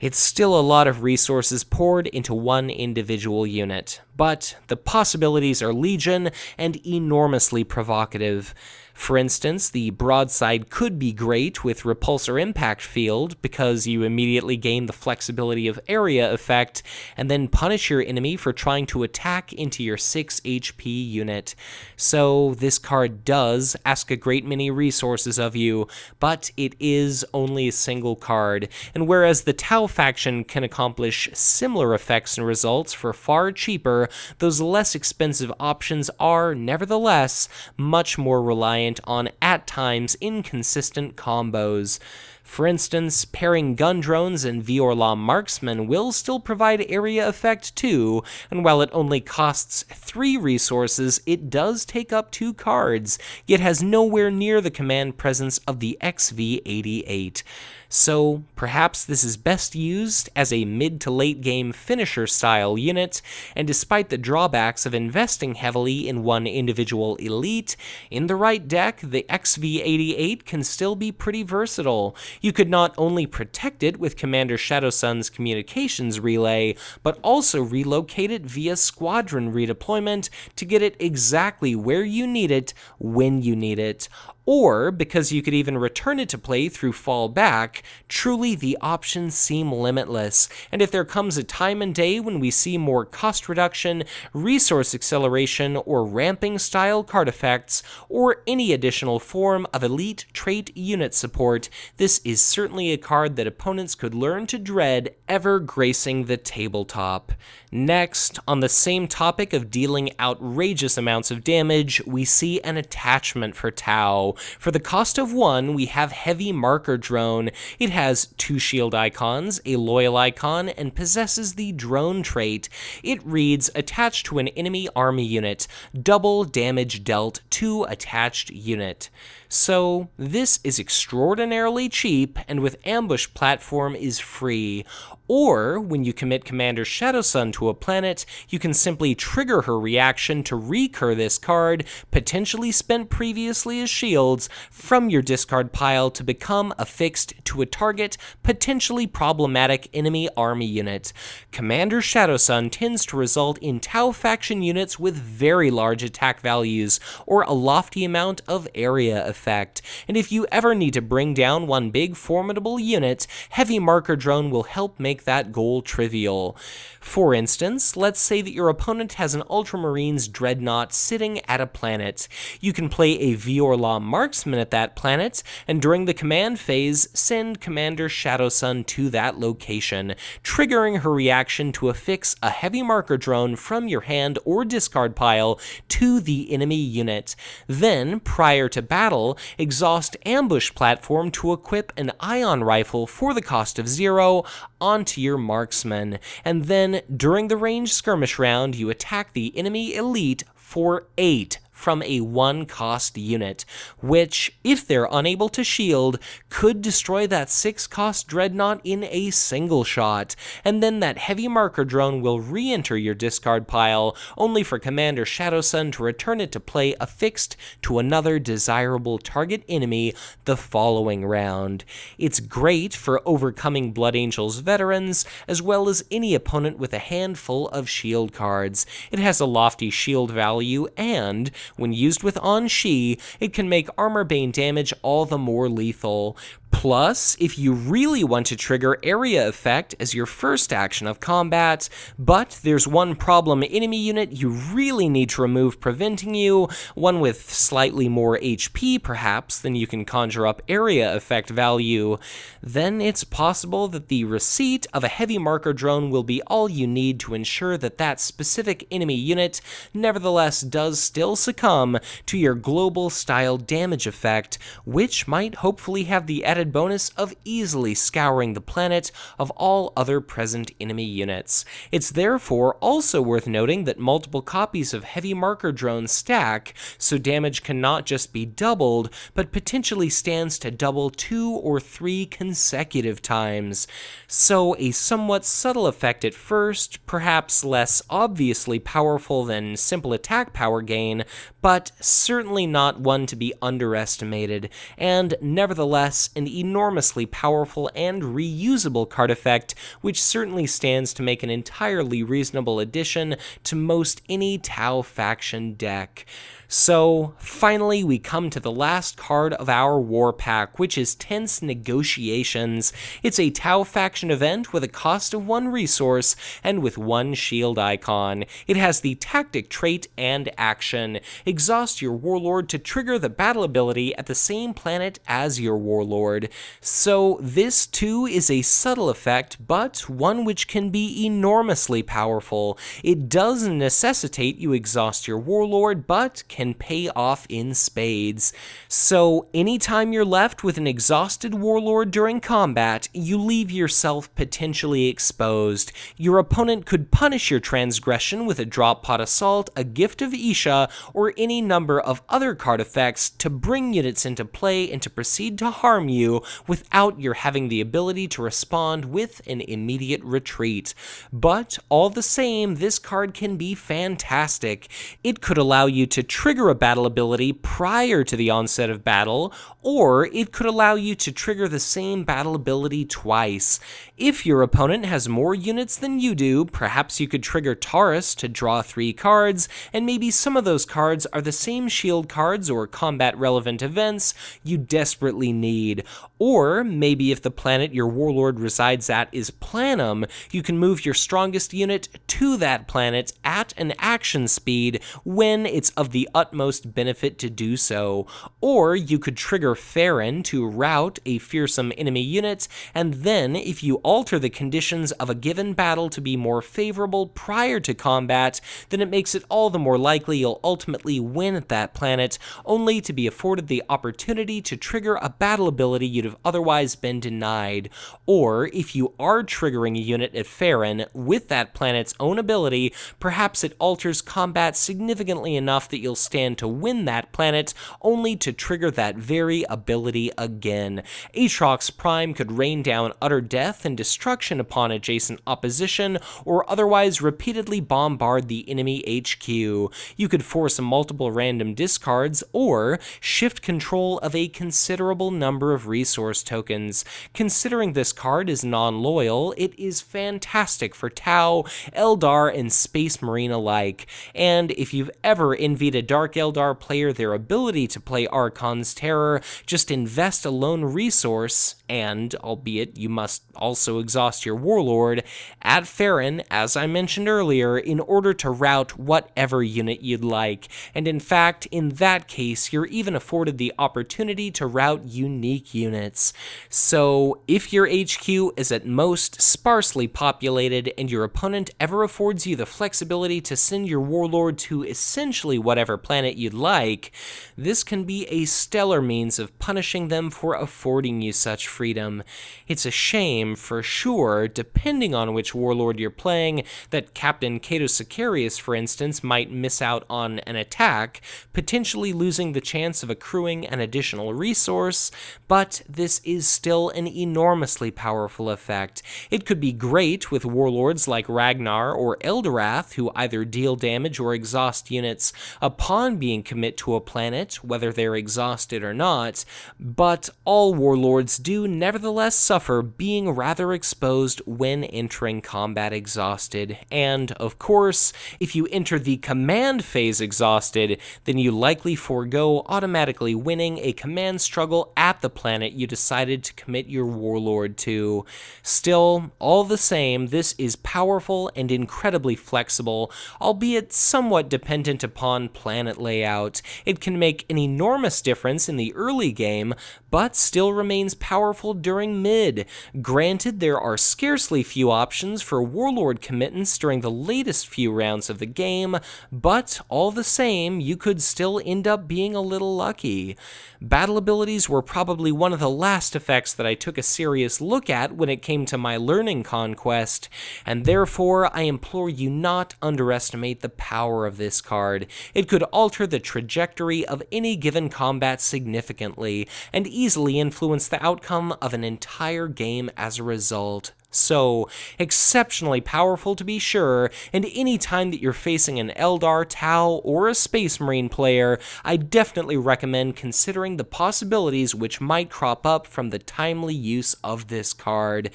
Speaker 1: it's still a lot of resources poured into one individual unit. But the possibilities are legion and enormously provocative. For instance, the Broadside could be great with Repulsor Impact Field because you immediately gain the flexibility of area effect and then punish your enemy for trying to attack into your 6 HP unit. So this card does ask a great many resources of you, but it is only a single card, and whereas the Tau faction can accomplish similar effects and results for far cheaper, those less expensive options are, nevertheless, much more reliant on, at times, inconsistent combos. For instance, pairing gun drones and Viorla marksmen will still provide area effect too, and while it only costs 3 resources, it does take up 2 cards, yet has nowhere near the command presence of the XV88. So perhaps this is best used as a mid to late game finisher style unit, and despite the drawbacks of investing heavily in one individual elite, in the right deck, the XV88 can still be pretty versatile. You could not only protect it with Commander Shadowsun's Communications Relay, but also relocate it via squadron redeployment to get it exactly where you need it, when you need it. Or, because you could even return it to play through Fall Back, truly the options seem limitless, and if there comes a time and day when we see more cost reduction, resource acceleration, or ramping style card effects, or any additional form of elite trait unit support, this is certainly a card that opponents could learn to dread ever gracing the tabletop. Next, on the same topic of dealing outrageous amounts of damage, we see an attachment for Tau. For the cost of 1, we have Heavy Marker Drone. It has 2 shield icons, a loyal icon, and possesses the drone trait. It reads, attached to an enemy army unit, double damage dealt to attached unit. So, this is extraordinarily cheap, and with Ambush Platform is free. Or, when you commit Commander Shadowsun to a planet, you can simply trigger her reaction to recur this card, potentially spent previously as shields, from your discard pile to become affixed to a target, potentially problematic enemy army unit. Commander Shadowsun tends to result in Tau faction units with very large attack values, or a lofty amount of area effect, and if you ever need to bring down one big formidable unit, Heavy Marker Drone will help make that goal trivial. For instance, let's say that your opponent has an Ultramarines Dreadnought sitting at a planet. You can play a Viorla marksman at that planet, and during the command phase, send Commander Shadowsun to that location, triggering her reaction to affix a Heavy Marker Drone from your hand or discard pile to the enemy unit. Then, prior to battle, exhaust Ambush Platform to equip an Ion Rifle for the cost of 0 onto your marksman, and then, during the ranged skirmish round, you attack the enemy elite for 8 from a 1-cost unit, which, if they're unable to shield, could destroy that 6-cost Dreadnought in a single shot, and then that Heavy Marker Drone will re-enter your discard pile, only for Commander Shadowsun to return it to play affixed to another desirable target enemy the following round. It's great for overcoming Blood Angel's veterans, as well as any opponent with a handful of shield cards. It has a lofty shield value, and when used with An-Shi, it can make Armor Bane damage all the more lethal. Plus, if you really want to trigger area effect as your first action of combat, but there's one problem enemy unit you really need to remove preventing you, one with slightly more HP perhaps than you can conjure up area effect value, then it's possible that the receipt of a Heavy Marker Drone will be all you need to ensure that that specific enemy unit nevertheless does still succumb succumb to your global style damage effect, which might hopefully have the added bonus of easily scouring the planet of all other present enemy units. It's therefore also worth noting that multiple copies of Heavy Marker Drone stack, so damage can not just be doubled, but potentially stands to double 2 or 3 consecutive times. So a somewhat subtle effect at first, perhaps less obviously powerful than simple attack power gain, but certainly not one to be underestimated, and nevertheless an enormously powerful and reusable card effect, which certainly stands to make an entirely reasonable addition to most any Tau faction deck. So, finally, we come to the last card of our war pack, which is Tense Negotiations. It's a Tau faction event with a cost of 1 resource and with 1 shield icon. It has the tactic trait and action. Exhaust your Warlord to trigger the battle ability at the same planet as your Warlord. So, this too is a subtle effect, but one which can be enormously powerful. It does necessitate you exhaust your Warlord, but can pay off in spades. So anytime you're left with an exhausted Warlord during combat, you leave yourself potentially exposed. Your opponent could punish your transgression with a drop pod assault, a gift of Isha, or any number of other card effects to bring units into play and to proceed to harm you without your having the ability to respond with an immediate retreat. But all the same, this card can be fantastic. It could allow you to trigger a battle ability prior to the onset of battle, or it could allow you to trigger the same battle ability twice. If your opponent has more units than you do, perhaps you could trigger Taurus to draw 3 cards, and maybe some of those cards are the same shield cards or combat-relevant events you desperately need. Or maybe if the planet your Warlord resides at is Planum, you can move your strongest unit to that planet at an action speed when it's of the utmost benefit to do so. Or you could trigger Farron to rout a fearsome enemy unit, and then if you alter the conditions of a given battle to be more favorable prior to combat, then it makes it all the more likely you'll ultimately win at that planet, only to be afforded the opportunity to trigger a battle ability you'd have otherwise been denied. Or if you are triggering a unit at Farron with that planet's own ability, perhaps it alters combat significantly enough that you'll stand to win that planet, only to trigger that very ability again. Aatrox Prime could rain down utter death and destruction upon adjacent opposition, or otherwise repeatedly bombard the enemy HQ. You could force multiple random discards, or shift control of a considerable number of resource tokens. Considering this card is non-loyal, it is fantastic for Tau, Eldar, and Space Marine alike, and if you've ever envied a Dark Eldar player their ability to play Archon's Terror, just invest a lone resource, and, albeit you must also exhaust your Warlord, at Farron, as I mentioned earlier, in order to rout whatever unit you'd like, and in fact, in that case, you're even afforded the opportunity to rout unique units. So, if your HQ is at most sparsely populated, and your opponent ever affords you the flexibility to send your Warlord to essentially whatever planet you'd like, this can be a stellar means of punishing them for affording you such freedom. It's a shame, for sure, depending on which Warlord you're playing, that Captain Cato Sicarius, for instance, might miss out on an attack, potentially losing the chance of accruing an additional resource, but this is still an enormously powerful effect. It could be great with Warlords like Ragnar or Eldorath, who either deal damage or exhaust units upon being commit to a planet, whether they're exhausted or not, but all Warlords do nevertheless suffer being rather exposed when entering combat exhausted, and, of course, if you enter the command phase exhausted, then you likely forego automatically winning a command struggle at the planet you decided to commit your Warlord to. Still, all the same, this is powerful and incredibly flexible, albeit somewhat dependent upon planet planet layout. It can make an enormous difference in the early game, but still remains powerful during mid. Granted, there are scarcely few options for Warlord committance during the latest few rounds of the game, but all the same, you could still end up being a little lucky. Battle abilities were probably one of the last effects that I took a serious look at when it came to my learning Conquest, and therefore I implore you not underestimate the power of this card. It could alter the trajectory of any given combat significantly, and easily influence the outcome of an entire game as a result. So, exceptionally powerful to be sure, and any time that you're facing an Eldar, Tau, or a Space Marine player, I definitely recommend considering the possibilities which might crop up from the timely use of this card.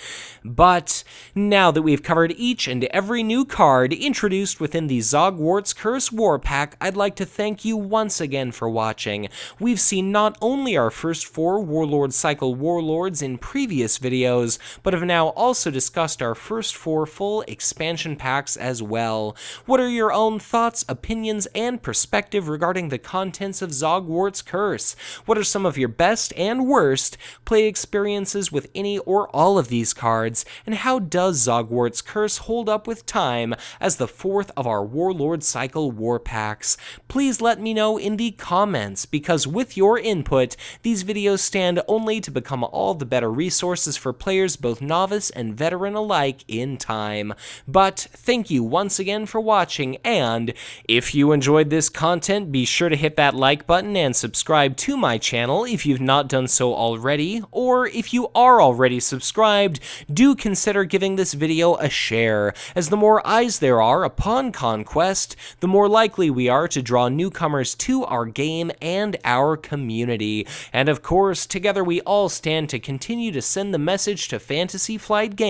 Speaker 1: But, now that we've covered each and every new card introduced within the Zogwort's Curse War Pack, I'd like to thank you once again for watching. We've seen not only our first 4 Warlord Cycle Warlords in previous videos, but have now also discussed our first 4 full expansion packs as well. What are your own thoughts, opinions, and perspective regarding the contents of Zogwort's Curse? What are some of your best and worst play experiences with any or all of these cards, and how does Zogwort's Curse hold up with time as the 4th of our Warlord Cycle War Packs? Please let me know in the comments, because with your input, these videos stand only to become all the better resources for players both novice and veteran alike in time. But thank you once again for watching, and if you enjoyed this content, be sure to hit that like button and subscribe to my channel if you've not done so already, or if you are already subscribed, do consider giving this video a share, as the more eyes there are upon Conquest, the more likely we are to draw newcomers to our game and our community. And of course, together we all stand to continue to send the message to Fantasy Flight Games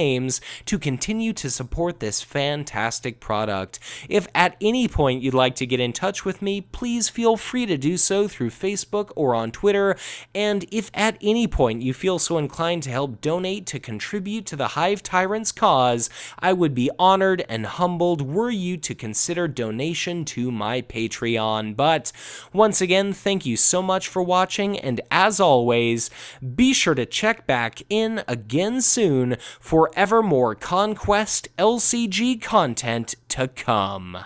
Speaker 1: to continue to support this fantastic product. If at any point you'd like to get in touch with me, please feel free to do so through Facebook or on Twitter, and if at any point you feel so inclined to help donate to contribute to the Hive Tyrant's cause, I would be honored and humbled were you to consider donation to my Patreon. But once again, thank you so much for watching, and as always, be sure to check back in again soon for ever more Conquest LCG content to come.